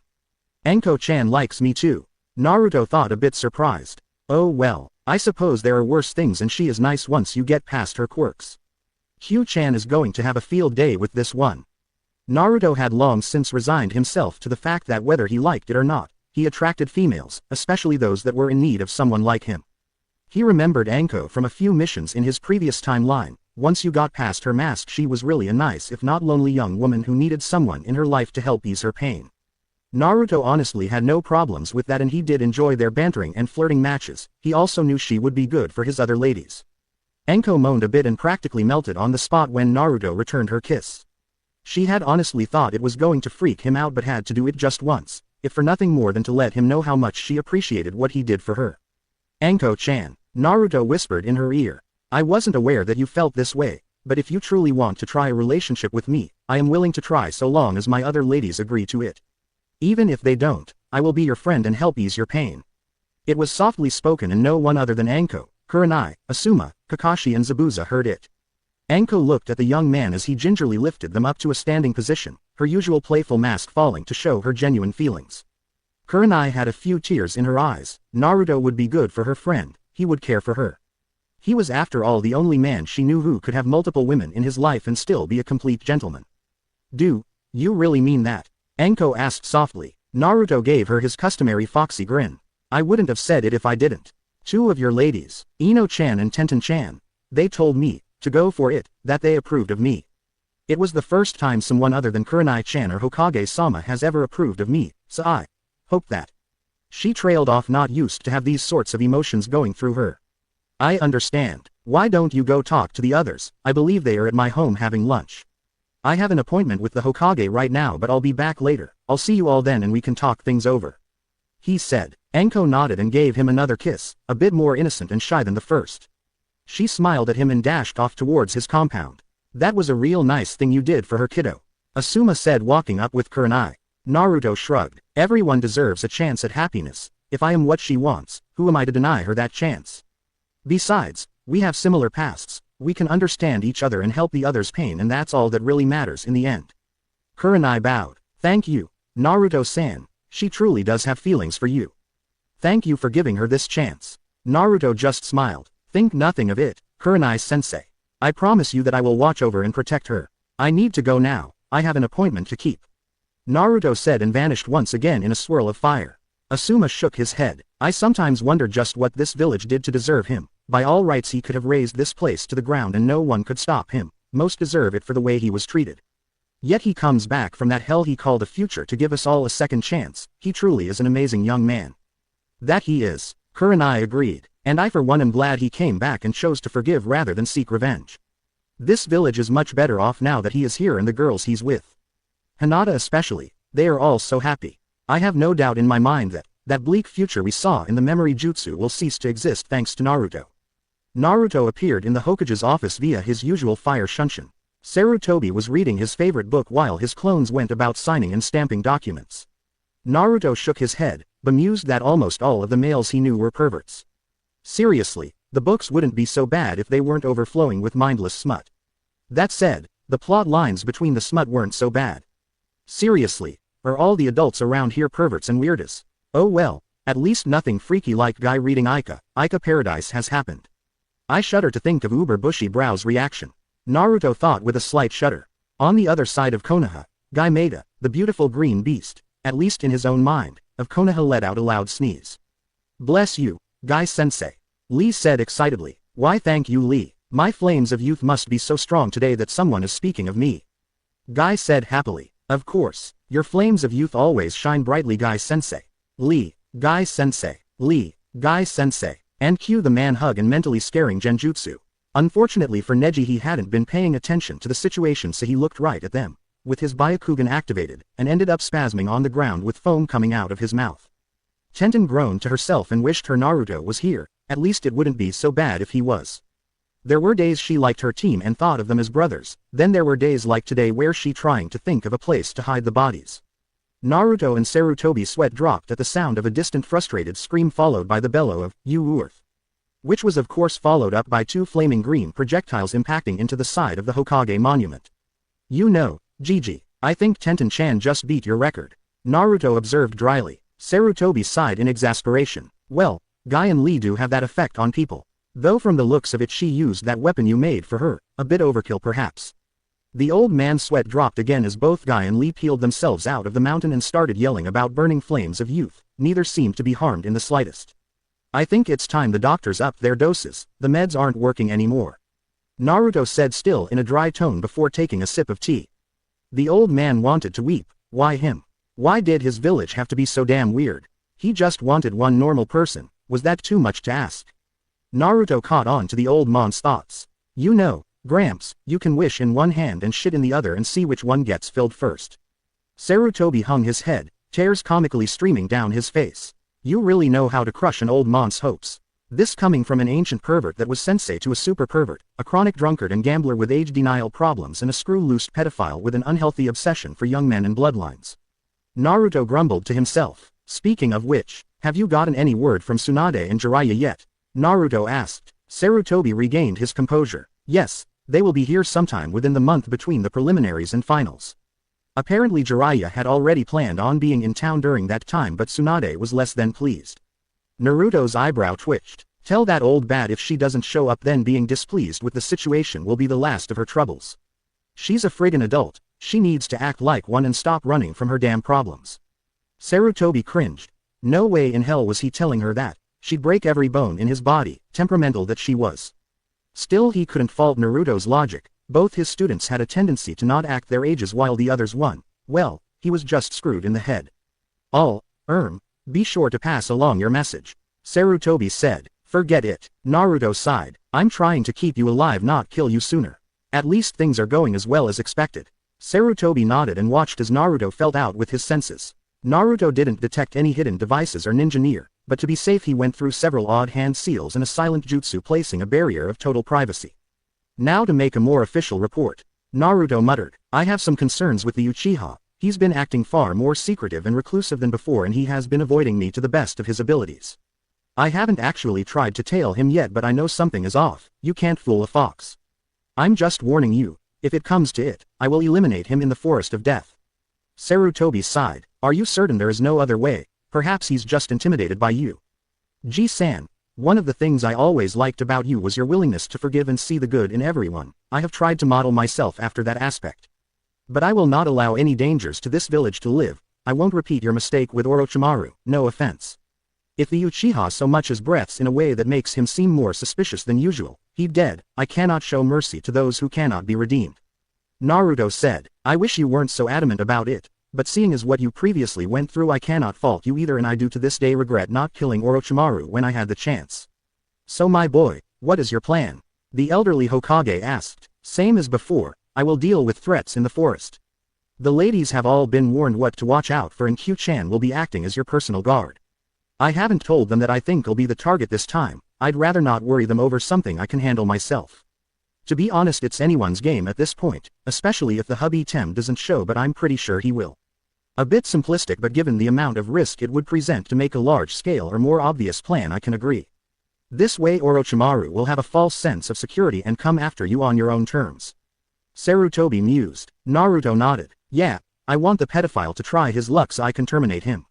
"Anko-chan likes me too." Naruto thought, a bit surprised. "Oh well, I suppose there are worse things, and she is nice once you get past her quirks. Hugh-chan is going to have a field day with this one." Naruto had long since resigned himself to the fact that whether he liked it or not, he attracted females, especially those that were in need of someone like him. He remembered Anko from a few missions in his previous timeline. Once you got past her mask, she was really a nice if not lonely young woman who needed someone in her life to help ease her pain. Naruto honestly had no problems with that, and he did enjoy their bantering and flirting matches. He also knew she would be good for his other ladies. Anko moaned a bit and practically melted on the spot when Naruto returned her kiss. She had honestly thought it was going to freak him out, but had to do it just once, if for nothing more than to let him know how much she appreciated what he did for her. "Anko-chan," Naruto whispered in her ear. "I wasn't aware that you felt this way, but if you truly want to try a relationship with me, I am willing to try so long as my other ladies agree to it. Even if they don't, I will be your friend and help ease your pain." It was softly spoken and no one other than Anko, Kurenai, Asuma, Kakashi and Zabuza heard it. Anko looked at the young man as he gingerly lifted them up to a standing position, her usual playful mask falling to show her genuine feelings. Kurenai had a few tears in her eyes. Naruto would be good for her friend, he would care for her. He was after all the only man she knew who could have multiple women in his life and still be a complete gentleman. "Do you really mean that?" Anko asked softly. Naruto gave her his customary foxy grin. "I wouldn't have said it if I didn't. Two of your ladies, Ino-chan and Tenten-chan, they told me to go for it, that they approved of me. It was the first time someone other than Kurenai-chan or Hokage-sama has ever approved of me, so I hope that." She trailed off, not used to have these sorts of emotions going through her. "I understand. Why don't you go talk to the others? I believe they are at my home having lunch. I have an appointment with the Hokage right now, but I'll be back later. I'll see you all then and we can talk things over," he said. Anko nodded and gave him another kiss, a bit more innocent and shy than the first. She smiled at him and dashed off towards his compound. "That was a real nice thing you did for her, kiddo," Asuma said, walking up with Kurenai. Naruto shrugged. "Everyone deserves a chance at happiness. If I am what she wants, who am I to deny her that chance? Besides, we have similar pasts, we can understand each other and help the other's pain, and that's all that really matters in the end." Kurenai bowed. "Thank you, Naruto-san, she truly does have feelings for you. Thank you for giving her this chance." Naruto just smiled. "Think nothing of it, Kurenai-sensei. I promise you that I will watch over and protect her. I need to go now, I have an appointment to keep," Naruto said and vanished once again in a swirl of fire. Asuma shook his head. "I sometimes wonder just what this village did to deserve him. By all rights he could have razed this place to the ground and no one could stop him. Most deserve it for the way he was treated. Yet he comes back from that hell he called a future to give us all a second chance. He truly is an amazing young man." "That he is," Kurenai agreed, "and I for one am glad he came back and chose to forgive rather than seek revenge." This village is much better off now that he is here and the girls he's with. Hinata especially, they are all so happy. I have no doubt in my mind that bleak future we saw in the memory jutsu will cease to exist thanks to Naruto. Naruto appeared in the Hokage's office via his usual fire shunshin. Sarutobi was reading his favorite book while his clones went about signing and stamping documents. Naruto shook his head, bemused that almost all of the males he knew were perverts. Seriously, the books wouldn't be so bad if they weren't overflowing with mindless smut. That said, the plot lines between the smut weren't so bad. Seriously, are all the adults around here perverts and weirdas? Oh well, at least nothing freaky like guy reading Ika Paradise has happened. I shudder to think of Uber Bushy Brow's reaction. Naruto thought with a slight shudder. On the other side of Konoha, Guy Maeda, the beautiful green beast, at least in his own mind, of Konoha let out a loud sneeze. Bless you, Guy-sensei. Lee said excitedly. Why thank you Lee, my flames of youth must be so strong today that someone is speaking of me. Guy said happily. Of course, your flames of youth always shine brightly Guy-sensei. Lee, Guy-sensei, Lee, Guy-sensei, and cue the man hug and mentally scaring genjutsu. Unfortunately for Neji he hadn't been paying attention to the situation so he looked right at them, with his Byakugan activated, and ended up spasming on the ground with foam coming out of his mouth. Tenten groaned to herself and wished her Naruto was here, at least it wouldn't be so bad if he was. There were days she liked her team and thought of them as brothers, then there were days like today where she trying to think of a place to hide the bodies. Naruto and Sarutobi's sweat dropped at the sound of a distant frustrated scream followed by the bellow of, "You Earth," which was of course followed up by two flaming green projectiles impacting into the side of the Hokage monument. You know, Gigi, I think Tenten-chan just beat your record, Naruto observed dryly. Sarutobi sighed in exasperation. Well, Guy and Lee do have that effect on people. Though from the looks of it she used that weapon you made for her, a bit overkill perhaps. The old man's sweat dropped again as both Guy and Lee peeled themselves out of the mountain and started yelling about burning flames of youth. Neither seemed to be harmed in the slightest. I think it's time the doctors upped their doses, the meds aren't working anymore. Naruto said still in a dry tone before taking a sip of tea. The old man wanted to weep. Why him? Why did his village have to be so damn weird? He just wanted one normal person, was that too much to ask? Naruto caught on to the old man's thoughts. You know, Gramps, you can wish in one hand and shit in the other and see which one gets filled first. Sarutobi hung his head, tears comically streaming down his face. You really know how to crush an old man's hopes. This coming from an ancient pervert that was sensei to a super pervert, a chronic drunkard and gambler with age denial problems and a screw-loosed pedophile with an unhealthy obsession for young men and bloodlines. Naruto grumbled to himself. Speaking of which, have you gotten any word from Tsunade and Jiraiya yet? Naruto asked. Sarutobi regained his composure. Yes, they will be here sometime within the month between the preliminaries and finals. Apparently Jiraiya had already planned on being in town during that time but Tsunade was less than pleased. Naruto's eyebrow twitched. Tell that old bat if she doesn't show up then being displeased with the situation will be the last of her troubles. She's a friggin' adult, she needs to act like one and stop running from her damn problems. Sarutobi cringed. No way in hell was he telling her that. She'd break every bone in his body, temperamental that she was. Still he couldn't fault Naruto's logic. Both his students had a tendency to not act their ages while the others won. Well, he was just screwed in the head. Be sure to pass along your message. Sarutobi said. Forget it. Naruto sighed. I'm trying to keep you alive not kill you sooner. At least things are going as well as expected. Sarutobi nodded and watched as Naruto felt out with his senses. Naruto didn't detect any hidden devices or ninja near, but to be safe he went through several odd hand seals and a silent jutsu placing a barrier of total privacy. Now to make a more official report. Naruto muttered. I have some concerns with the Uchiha. He's been acting far more secretive and reclusive than before and he has been avoiding me to the best of his abilities. I haven't actually tried to tail him yet but I know something is off. You can't fool a fox. I'm just warning you, if it comes to it, I will eliminate him in the forest of death. Sarutobi sighed. Are you certain there is no other way? Perhaps he's just intimidated by you. Ji-san, one of the things I always liked about you was your willingness to forgive and see the good in everyone. I have tried to model myself after that aspect. But I will not allow any dangers to this village to live. I won't repeat your mistake with Orochimaru, no offense. If the Uchiha so much as breaths in a way that makes him seem more suspicious than usual, he dead. I cannot show mercy to those who cannot be redeemed. Naruto said. I wish you weren't so adamant about it, but seeing as what you previously went through I cannot fault you either and I do to this day regret not killing Orochimaru when I had the chance. So my boy, what is your plan? The elderly Hokage asked. Same as before, I will deal with threats in the forest. The ladies have all been warned what to watch out for, and Q-chan will be acting as your personal guard. I haven't told them that I think I'll be the target this time. I'd rather not worry them over something I can handle myself. To be honest, it's anyone's game at this point, especially if the hubby Tem doesn't show, but I'm pretty sure he will. A bit simplistic, but given the amount of risk it would present to make a large-scale or more obvious plan, I can agree. This way Orochimaru will have a false sense of security and come after you on your own terms. Sarutobi mused. Naruto nodded. Yeah, I want the pedophile to try his luck so I can terminate him.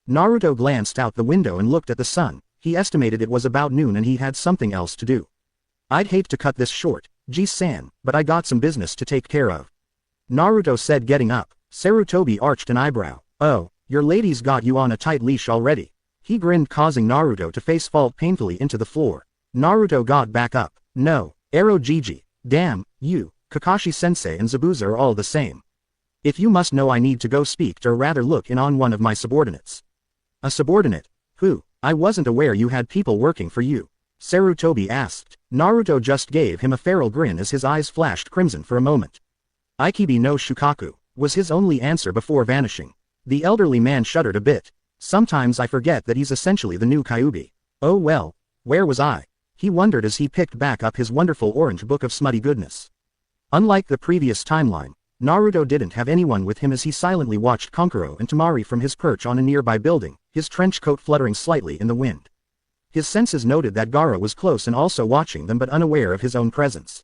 Naruto glanced out the window and looked at the sun. He estimated it was about noon and he had something else to do. I'd hate to cut this short, Ji-san, but I got some business to take care of. Naruto said, getting up. Sarutobi arched an eyebrow. Oh, your lady's got you on a tight leash already. He grinned, causing Naruto to face fall painfully into the floor. Naruto got back up. No, Ero Gigi. Damn, you, Kakashi-sensei and Zabuza are all the same. If you must know, I need to go speak to, or rather look in on one of my subordinates. A subordinate? Who? I wasn't aware you had people working for you. Sarutobi asked. Naruto just gave him a feral grin as his eyes flashed crimson for a moment. Ikibi no Shukaku, was his only answer before vanishing. The elderly man shuddered a bit. Sometimes I forget that he's essentially the new Kyuubi. Oh well, where was I? He wondered as he picked back up his wonderful orange book of smutty goodness. Unlike the previous timeline, Naruto didn't have anyone with him as he silently watched Kankuro and Temari from his perch on a nearby building, his trench coat fluttering slightly in the wind. His senses noted that Gaara was close and also watching them, but unaware of his own presence.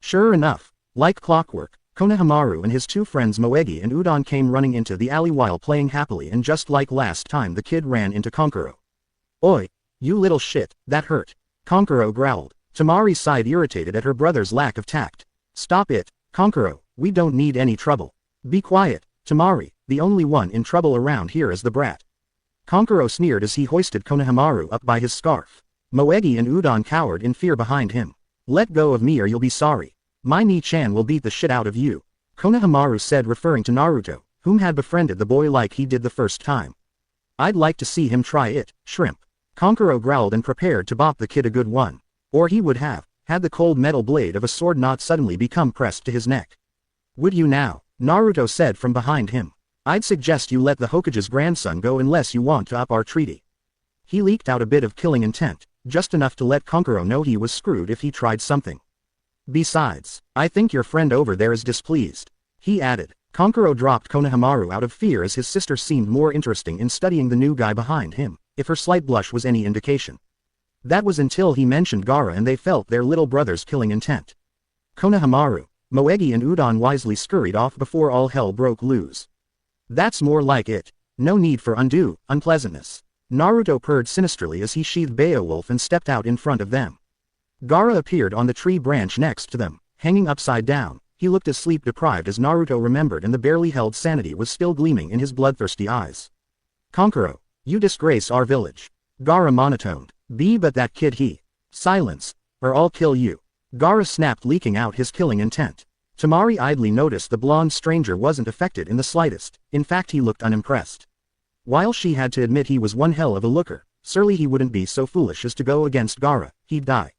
Sure enough, like clockwork, Konohamaru and his two friends Moegi and Udon came running into the alley while playing happily, and just like last time the kid ran into Kankuro. Oi, you little shit, that hurt. Kankuro growled. Temari sighed, irritated at her brother's lack of tact. Stop it, Kankuro, we don't need any trouble. Be quiet, Temari, the only one in trouble around here is the brat. Kankuro sneered as he hoisted Konohamaru up by his scarf. Moegi and Udon cowered in fear behind him. Let go of me or you'll be sorry. My Ni-chan will beat the shit out of you, Konohamaru said, referring to Naruto, whom had befriended the boy like he did the first time. I'd like to see him try it, shrimp. Kankuro growled and prepared to bop the kid a good one. Or he would have, had the cold metal blade of a sword not suddenly become pressed to his neck. Would you now? Naruto said from behind him. I'd suggest you let the Hokage's grandson go unless you want to up our treaty. He leaked out a bit of killing intent, just enough to let Kankuro know he was screwed if he tried something. Besides, I think your friend over there is displeased. He added. Kankuro dropped Konohamaru out of fear as his sister seemed more interesting in studying the new guy behind him, if her slight blush was any indication. That was until he mentioned Gaara and they felt their little brother's killing intent. Konohamaru, Moegi and Udon wisely scurried off before all hell broke loose. That's more like it. No need for undue unpleasantness. Naruto purred sinisterly as he sheathed Beowulf and stepped out in front of them. Gaara appeared on the tree branch next to them, hanging upside down. He looked as sleep-deprived as Naruto remembered, and the barely held sanity was still gleaming in his bloodthirsty eyes. Kankuro, you disgrace our village. Gaara monotoned. But that kid he. Silence, or I'll kill you. Gaara snapped, leaking out his killing intent. Temari idly noticed the blonde stranger wasn't affected in the slightest. In fact, he looked unimpressed. While she had to admit he was one hell of a looker, surely he wouldn't be so foolish as to go against Gaara. He'd die.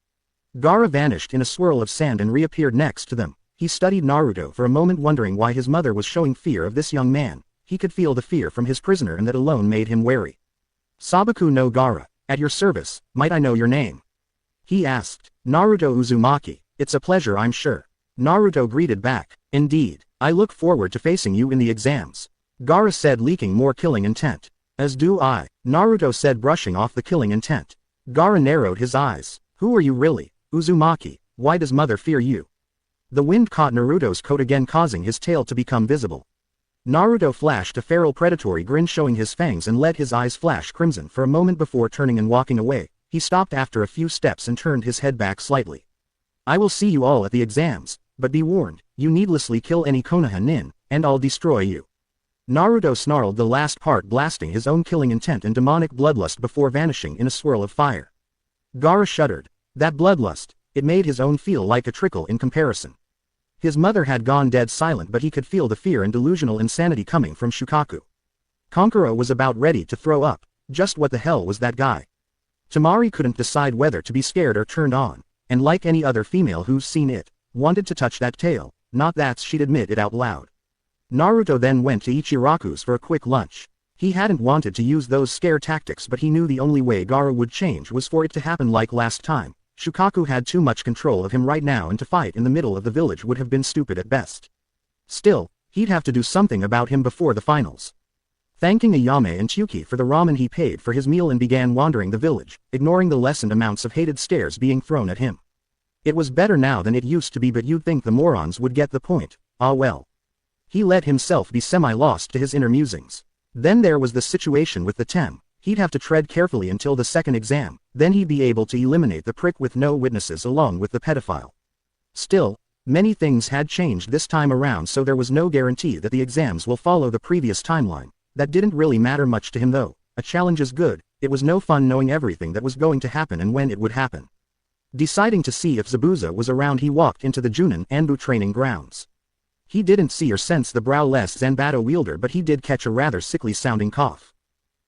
Gaara vanished in a swirl of sand and reappeared next to them. He studied Naruto for a moment, wondering why his mother was showing fear of this young man. He could feel the fear from his prisoner, and that alone made him wary. Sabaku no Gaara, at your service, might I know your name? He asked. Naruto Uzumaki, it's a pleasure, I'm sure. Naruto greeted back. Indeed, I look forward to facing you in the exams. Gaara said, leaking more killing intent. As do I, Naruto said, brushing off the killing intent. Gaara narrowed his eyes. Who are you really, Uzumaki? Why does mother fear you? The wind caught Naruto's coat again, causing his tail to become visible. Naruto flashed a feral predatory grin, showing his fangs, and let his eyes flash crimson for a moment before turning and walking away. He stopped after a few steps and turned his head back slightly. I will see you all at the exams, but be warned, you needlessly kill any Konoha nin, and I'll destroy you. Naruto snarled the last part, blasting his own killing intent and demonic bloodlust before vanishing in a swirl of fire. Gaara shuddered. That bloodlust, it made his own feel like a trickle in comparison. His mother had gone dead silent, but he could feel the fear and delusional insanity coming from Shukaku. Kankuro was about ready to throw up. Just what the hell was that guy? Temari couldn't decide whether to be scared or turned on, and like any other female who's seen it, wanted to touch that tail, not that she'd admit it out loud. Naruto then went to Ichiraku's for a quick lunch. He hadn't wanted to use those scare tactics, but he knew the only way Gaara would change was for it to happen like last time. Shukaku had too much control of him right now, and to fight in the middle of the village would have been stupid at best. Still, he'd have to do something about him before the finals. Thanking Ayame and Chuki for the ramen, he paid for his meal and began wandering the village, ignoring the lessened amounts of hated stares being thrown at him. It was better now than it used to be, but you'd think the morons would get the point. Ah well. He let himself be semi-lost to his inner musings. Then there was the situation with the Tem. He'd have to tread carefully until the second exam, then he'd be able to eliminate the prick with no witnesses along with the pedophile. Still, many things had changed this time around, so there was no guarantee that the exams will follow the previous timeline. That didn't really matter much to him though. A challenge is good, it was no fun knowing everything that was going to happen and when it would happen. Deciding to see if Zabuza was around, he walked into the Junin Anbu training grounds. He didn't see or sense the browless Zanbato wielder, but he did catch a rather sickly-sounding cough.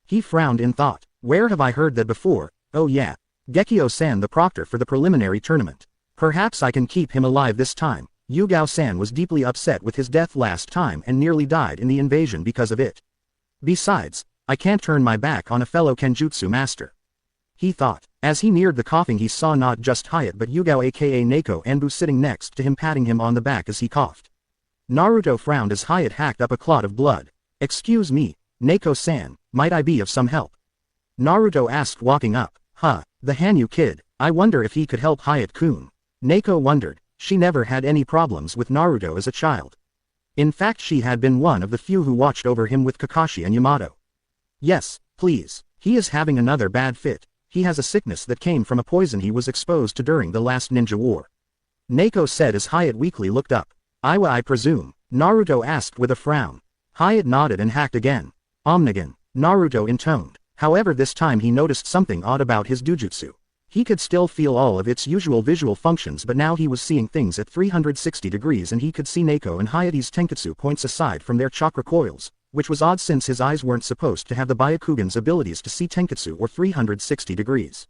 He frowned in thought. Where have I heard that before? Oh yeah. Gekio-san, the proctor for the preliminary tournament. Perhaps I can keep him alive this time. Yugao-san was deeply upset with his death last time and nearly died in the invasion because of it. Besides, I can't turn my back on a fellow Kenjutsu master. He thought. As he neared the coughing, he saw not just Hyatt but Yugao aka Neko Anbu sitting next to him, patting him on the back as he coughed. Naruto frowned as Hyatt hacked up a clot of blood. Excuse me, Neko-san, might I be of some help? Naruto asked, walking up. The Hanyu kid, I wonder if he could help Hyatt-kun. Neko wondered. She never had any problems with Naruto as a child. In fact, she had been one of the few who watched over him with Kakashi and Yamato. Yes, please. He is having another bad fit. He has a sickness that came from a poison he was exposed to during the last ninja war. Neko said as Hyatt weakly looked up. Iwa, I presume? Naruto asked with a frown. Hyatt nodded and hacked again. Omnigan, Naruto intoned. However, this time he noticed something odd about his dujutsu. He could still feel all of its usual visual functions, but now he was seeing things at 360 degrees, and he could see Neko and Hyatte's tenketsu points aside from their chakra coils, which was odd since his eyes weren't supposed to have the Byakugan's abilities to see tenketsu or 360 degrees.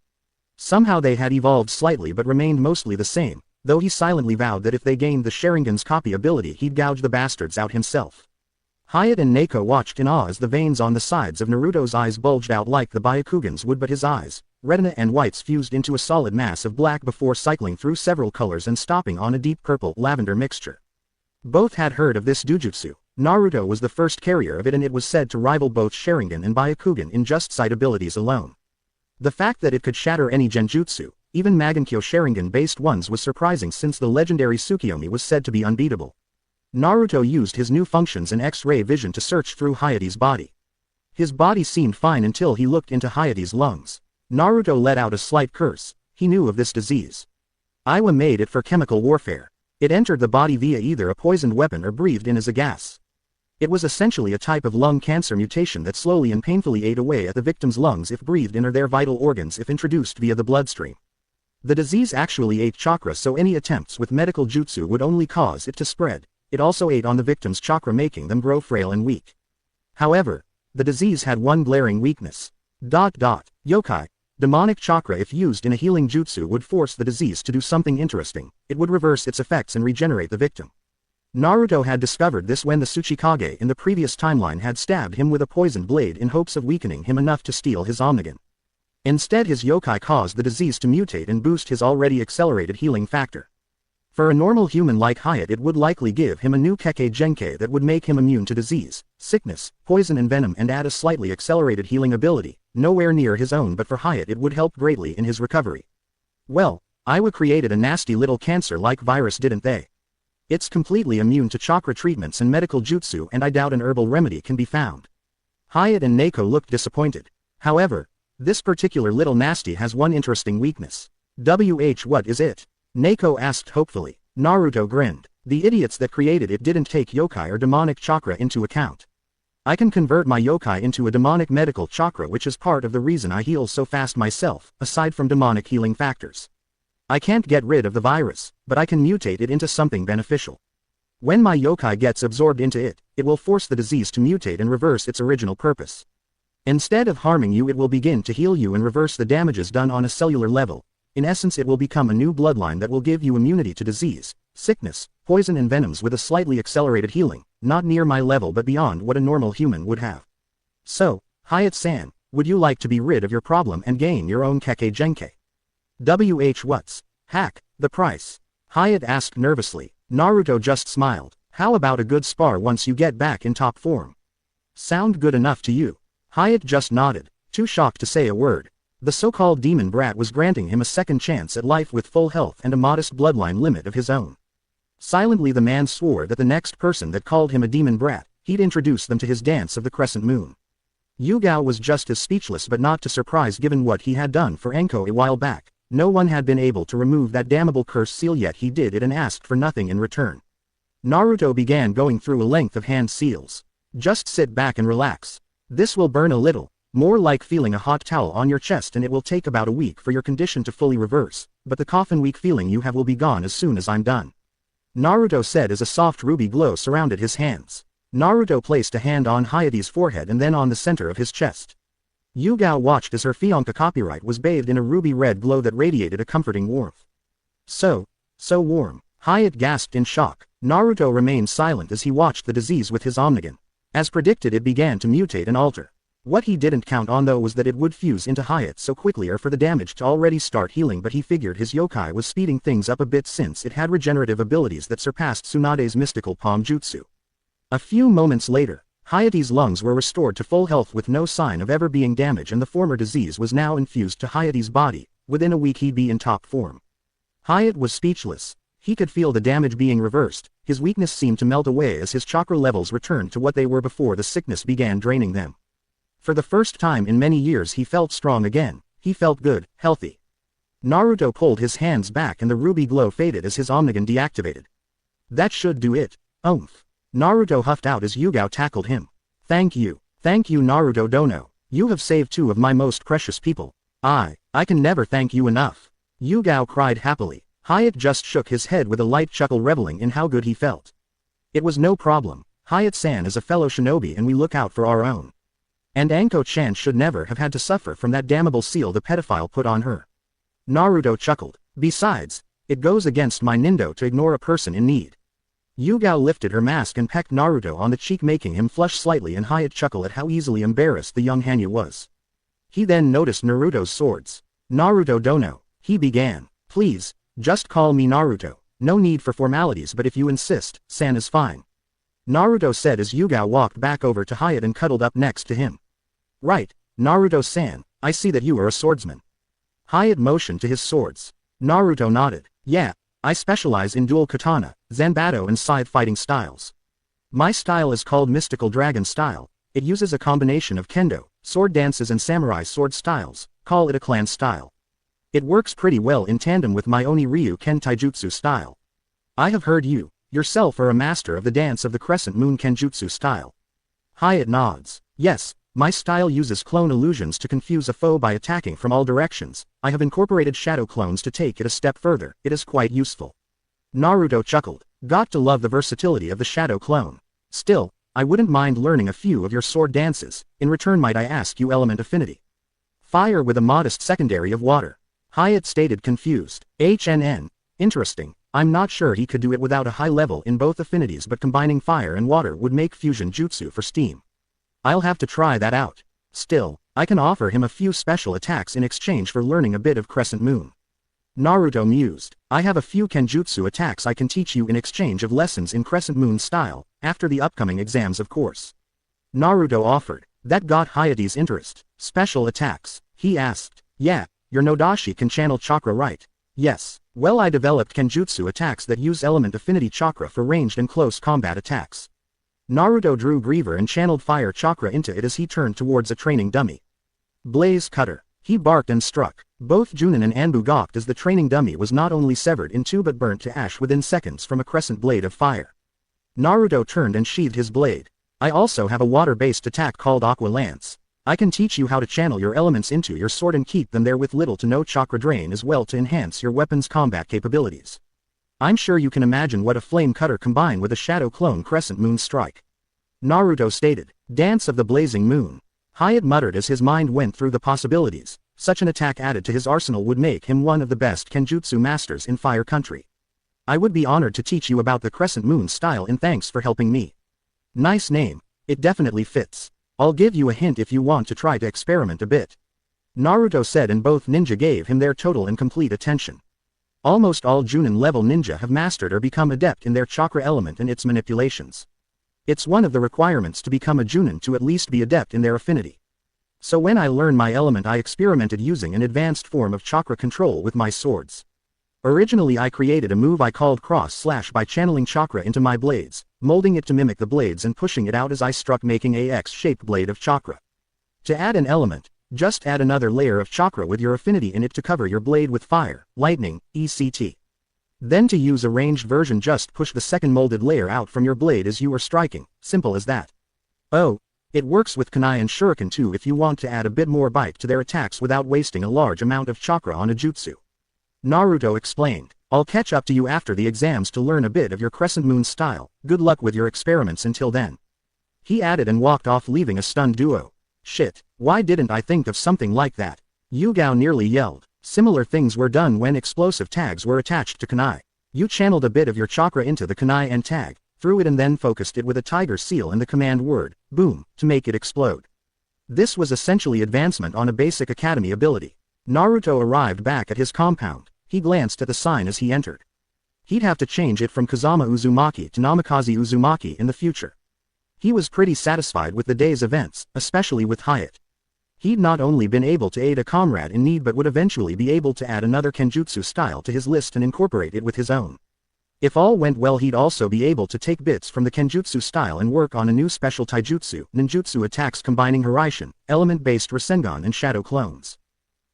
Somehow they had evolved slightly but remained mostly the same, though he silently vowed that if they gained the Sharingan's copy ability, he'd gouge the bastards out himself. Hyatt and Neko watched in awe as the veins on the sides of Naruto's eyes bulged out like the Byakugan's would, but his eyes, retina and whites fused into a solid mass of black before cycling through several colors and stopping on a deep purple-lavender mixture. Both had heard of this dujutsu. Naruto was the first carrier of it, and it was said to rival both Sharingan and Byakugan in just sight abilities alone. The fact that it could shatter any genjutsu, even Magankyo Sharingan-based ones, was surprising since the legendary Tsukiyomi was said to be unbeatable. Naruto used his new functions and X-ray vision to search through Hyatte's body. His body seemed fine until he looked into Hyatte's lungs. Naruto let out a slight curse. He knew of this disease. Iwa made it for chemical warfare. It entered the body via either a poisoned weapon or breathed in as a gas. It was essentially a type of lung cancer mutation that slowly and painfully ate away at the victim's lungs if breathed in, or their vital organs if introduced via the bloodstream. The disease actually ate chakra, so any attempts with medical jutsu would only cause it to spread. It also ate on the victim's chakra, making them grow frail and weak. However, the disease had one glaring weakness. Yokai. Demonic chakra, if used in a healing jutsu, would force the disease to do something interesting. It would reverse its effects and regenerate the victim. Naruto had discovered this when the Tsuchikage in the previous timeline had stabbed him with a poisoned blade in hopes of weakening him enough to steal his Omnigan. Instead, his yokai caused the disease to mutate and boost his already accelerated healing factor. For a normal human like Hyatt, it would likely give him a new Kekkei Genkai that would make him immune to disease, sickness, poison and venom, and add a slightly accelerated healing ability, nowhere near his own, but for Hyatt it would help greatly in his recovery. Well, Iwa created a nasty little cancer-like virus, didn't they? It's completely immune to chakra treatments and medical jutsu, and I doubt an herbal remedy can be found. Hyatt and Neko looked disappointed. However, this particular little nasty has one interesting weakness. What is it? Neko asked hopefully. Naruto grinned. The idiots that created it didn't take yokai or demonic chakra into account. I can convert my yokai into a demonic medical chakra, which is part of the reason I heal so fast myself, aside from demonic healing factors. I can't get rid of the virus, but I can mutate it into something beneficial. When my yokai gets absorbed into it, it will force the disease to mutate and reverse its original purpose. Instead of harming you, it will begin to heal you and reverse the damages done on a cellular level. In essence, it will become a new bloodline that will give you immunity to disease, Sickness, poison and venoms with a slightly accelerated healing, not near my level but beyond what a normal human would have. So, Hyatt-san, would you like to be rid of your problem and gain your own Kekkei Genkai? What's the price? Hyatt asked nervously. Naruto just smiled. How about a good spar once you get back in top form? Sound good enough to you? Hyatt just nodded, too shocked to say a word. The so-called demon brat was granting him a second chance at life with full health and a modest bloodline limit of his own. Silently the man swore that the next person that called him a demon brat, he'd introduce them to his dance of the crescent moon. Hyuga was just as speechless but not too surprised given what he had done for Enko a while back. No one had been able to remove that damnable curse seal yet he did it and asked for nothing in return. Naruto began going through a length of hand seals. Just sit back and relax. This will burn a little, more like feeling a hot towel on your chest, and it will take about a week for your condition to fully reverse, but the coffin weak feeling you have will be gone as soon as I'm done. Naruto said as a soft ruby glow surrounded his hands. Naruto placed a hand on Hayate's forehead and then on the center of his chest. Hyuga watched as her fiancé copyright was bathed in a ruby-red glow that radiated a comforting warmth. So warm. Hyatt gasped in shock. Naruto remained silent as he watched the disease with his Omnigan. As predicted, it began to mutate and alter. What he didn't count on though was that it would fuse into Hyatt so quickly or for the damage to already start healing, but he figured his yokai was speeding things up a bit since it had regenerative abilities that surpassed Tsunade's mystical palm jutsu. A few moments later, Hayate's lungs were restored to full health with no sign of ever being damaged, and the former disease was now infused to Hayate's body. Within a week he'd be in top form. Hyatt was speechless. He could feel the damage being reversed. His weakness seemed to melt away as his chakra levels returned to what they were before the sickness began draining them. For the first time in many years he felt strong again. He felt good, healthy. Naruto pulled his hands back and the ruby glow faded as his Omnigan deactivated. That should do it. Oomph. Naruto huffed out as Hyuga tackled him. Thank you Naruto Dono. You have saved two of my most precious people. I can never thank you enough. Hyuga cried happily. Hyatt just shook his head with a light chuckle, reveling in how good he felt. It was no problem. Hyatt-san is a fellow shinobi and we look out for our own. And Anko-chan should never have had to suffer from that damnable seal the pedophile put on her. Naruto chuckled. Besides, it goes against my nindo to ignore a person in need. Hyuga lifted her mask and pecked Naruto on the cheek, making him flush slightly, and Hyatt chuckled at how easily embarrassed the young Hanyu was. He then noticed Naruto's swords. Naruto Dono, he began. Please, just call me Naruto. No need for formalities, but if you insist, san is fine. Naruto said as Hyuga walked back over to Hyatt and cuddled up next to him. Right, Naruto-san, I see that you are a swordsman. Hyatt motioned to his swords. Naruto nodded. Yeah, I specialize in dual katana, zanbato and scythe fighting styles. My style is called Mystical Dragon style. It uses a combination of kendo, sword dances and samurai sword styles. Call it a clan style. It works pretty well in tandem with my Oni-Ryu Ken Taijutsu style. I have heard you, yourself, are a master of the dance of the Crescent Moon Kenjutsu style. Hyatt nods. Yes, my style uses clone illusions to confuse a foe by attacking from all directions. I have incorporated shadow clones to take it a step further. It is quite useful. Naruto chuckled. Got to love the versatility of the shadow clone. Still, I wouldn't mind learning a few of your sword dances. In return, might I ask you element affinity? Fire with a modest secondary of water. Hyatt stated, confused. Interesting. I'm not sure he could do it without a high level in both affinities, but combining fire and water would make fusion jutsu for steam. I'll have to try that out. Still, I can offer him a few special attacks in exchange for learning a bit of Crescent Moon. Naruto mused. I have a few kenjutsu attacks I can teach you in exchange of lessons in Crescent Moon style, after the upcoming exams of course. Naruto offered. That got Hayate's interest. Special attacks? He asked. Yeah, your Nodashi can channel chakra, right? Yes. Well, I developed kenjutsu attacks that use element affinity chakra for ranged and close combat attacks. Naruto drew Griever and channeled fire chakra into it as he turned towards a training dummy. Blaze Cutter. He barked and struck. Both Junin and Anbu gawked as the training dummy was not only severed in two but burnt to ash within seconds from a crescent blade of fire. Naruto turned and sheathed his blade. I also have a water-based attack called Aqua Lance. I can teach you how to channel your elements into your sword and keep them there with little to no chakra drain, as well to enhance your weapon's combat capabilities. I'm sure you can imagine what a flame cutter combined with a shadow clone Crescent Moon strike. Naruto stated. Dance of the Blazing Moon. Hyatt muttered as his mind went through the possibilities. Such an attack added to his arsenal would make him one of the best kenjutsu masters in Fire Country. I would be honored to teach you about the crescent moon style and thanks for helping me. Nice name. It definitely fits. I'll give you a hint if you want to try to experiment a bit. Naruto said, and both ninja gave him their total and complete attention. Almost all Junin level ninja have mastered or become adept in their chakra element and its manipulations. It's one of the requirements to become a Junin to at least be adept in their affinity. So when I learned my element, I experimented using an advanced form of chakra control with my swords. Originally I created a move I called cross slash by channeling chakra into my blades, molding it to mimic the blades and pushing it out as I struck, making a X-shaped blade of chakra. To add an element, just add another layer of chakra with your affinity in it to cover your blade with fire, lightning, etc. Then to use a ranged version, just push the second molded layer out from your blade as you are striking, simple as that. Oh, it works with kunai and shuriken too if you want to add a bit more bite to their attacks without wasting a large amount of chakra on a jutsu. Naruto explained, I'll catch up to you after the exams to learn a bit of your crescent moon style, good luck with your experiments until then. He added and walked off, leaving a stunned duo. Shit, why didn't I think of something like that? Hyuga nearly yelled. Similar things were done when explosive tags were attached to kunai. You channeled a bit of your chakra into the kunai and tag, threw it and then focused it with a tiger seal and the command word, boom, to make it explode. This was essentially advancement on a basic academy ability. Naruto arrived back at his compound. He glanced at the sign as he entered. He'd have to change it from Kazama Uzumaki to Namikaze Uzumaki in the future. He was pretty satisfied with the day's events, especially with Hyatt. He'd not only been able to aid a comrade in need but would eventually be able to add another kenjutsu style to his list and incorporate it with his own. If all went well, he'd also be able to take bits from the kenjutsu style and work on a new special taijutsu, ninjutsu attacks combining Hiraishin, element-based Rasengan and shadow clones.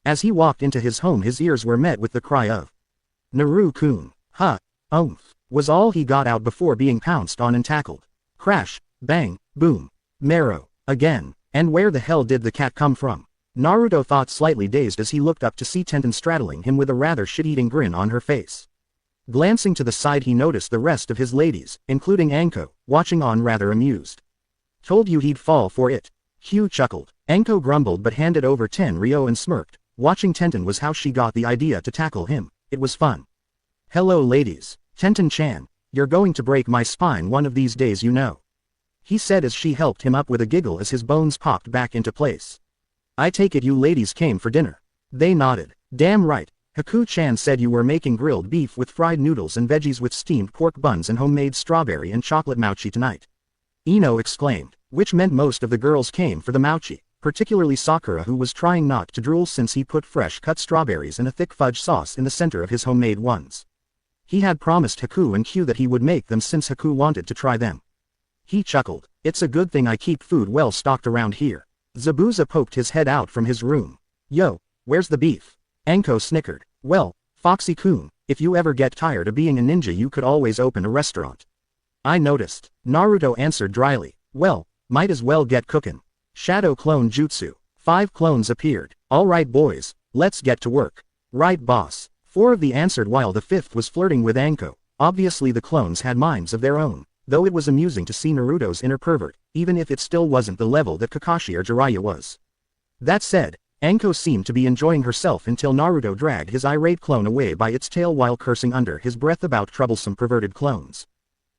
As he walked into his home, his ears were met with the cry of Naru-kun. Ha! Oomph! Was all he got out before being pounced on and tackled. Crash! Bang! Boom! Marrow! Again! And where the hell did the cat come from? Naruto thought, slightly dazed as he looked up to see Tenten straddling him with a rather shit-eating grin on her face. Glancing to the side, he noticed the rest of his ladies, including Anko, watching on rather amused. Told you he'd fall for it. Hugh chuckled. Anko grumbled but handed over Tenryo and smirked. Watching Tenten was how she got the idea to tackle him. It was fun. Hello ladies. Tenten-chan, you're going to break my spine one of these days, you know. He said as she helped him up with a giggle as his bones popped back into place. I take it you ladies came for dinner. They nodded. Damn right. Haku-chan said you were making grilled beef with fried noodles and veggies with steamed pork buns and homemade strawberry and chocolate mochi tonight. Ino exclaimed, which meant most of the girls came for the mochi, particularly Sakura, who was trying not to drool since he put fresh cut strawberries and a thick fudge sauce in the center of his homemade ones. He had promised Haku and Q that he would make them since Haku wanted to try them. He chuckled. It's a good thing I keep food well stocked around here. Zabuza poked his head out from his room. Yo, where's the beef? Anko snickered. Well, Foxy-kun, if you ever get tired of being a ninja, you could always open a restaurant. I noticed. Naruto answered dryly. Well, might as well get cookin'. Shadow clone jutsu. 5 clones appeared. Alright boys, let's get to work. Right boss. 4 of the answered while the 5th was flirting with Anko. Obviously the clones had minds of their own. Though it was amusing to see Naruto's inner pervert, even if it still wasn't the level that Kakashi or Jiraiya was. That said, Anko seemed to be enjoying herself until Naruto dragged his irate clone away by its tail while cursing under his breath about troublesome perverted clones.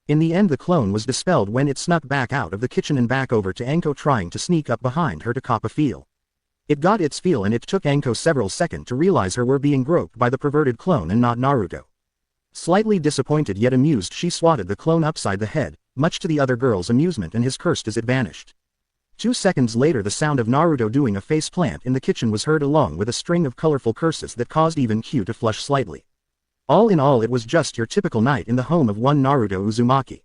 In the end the clone was dispelled when it snuck back out of the kitchen and back over to Anko, trying to sneak up behind her to cop a feel. It got its feel and it took Anko several seconds to realize her were being groped by the perverted clone and not Naruto. Slightly disappointed yet amused, she swatted the clone upside the head, much to the other girl's amusement and his cursed as it vanished. 2 seconds later the sound of Naruto doing a faceplant in the kitchen was heard, along with a string of colorful curses that caused even Q to flush slightly. All in all, it was just your typical night in the home of one Naruto Uzumaki.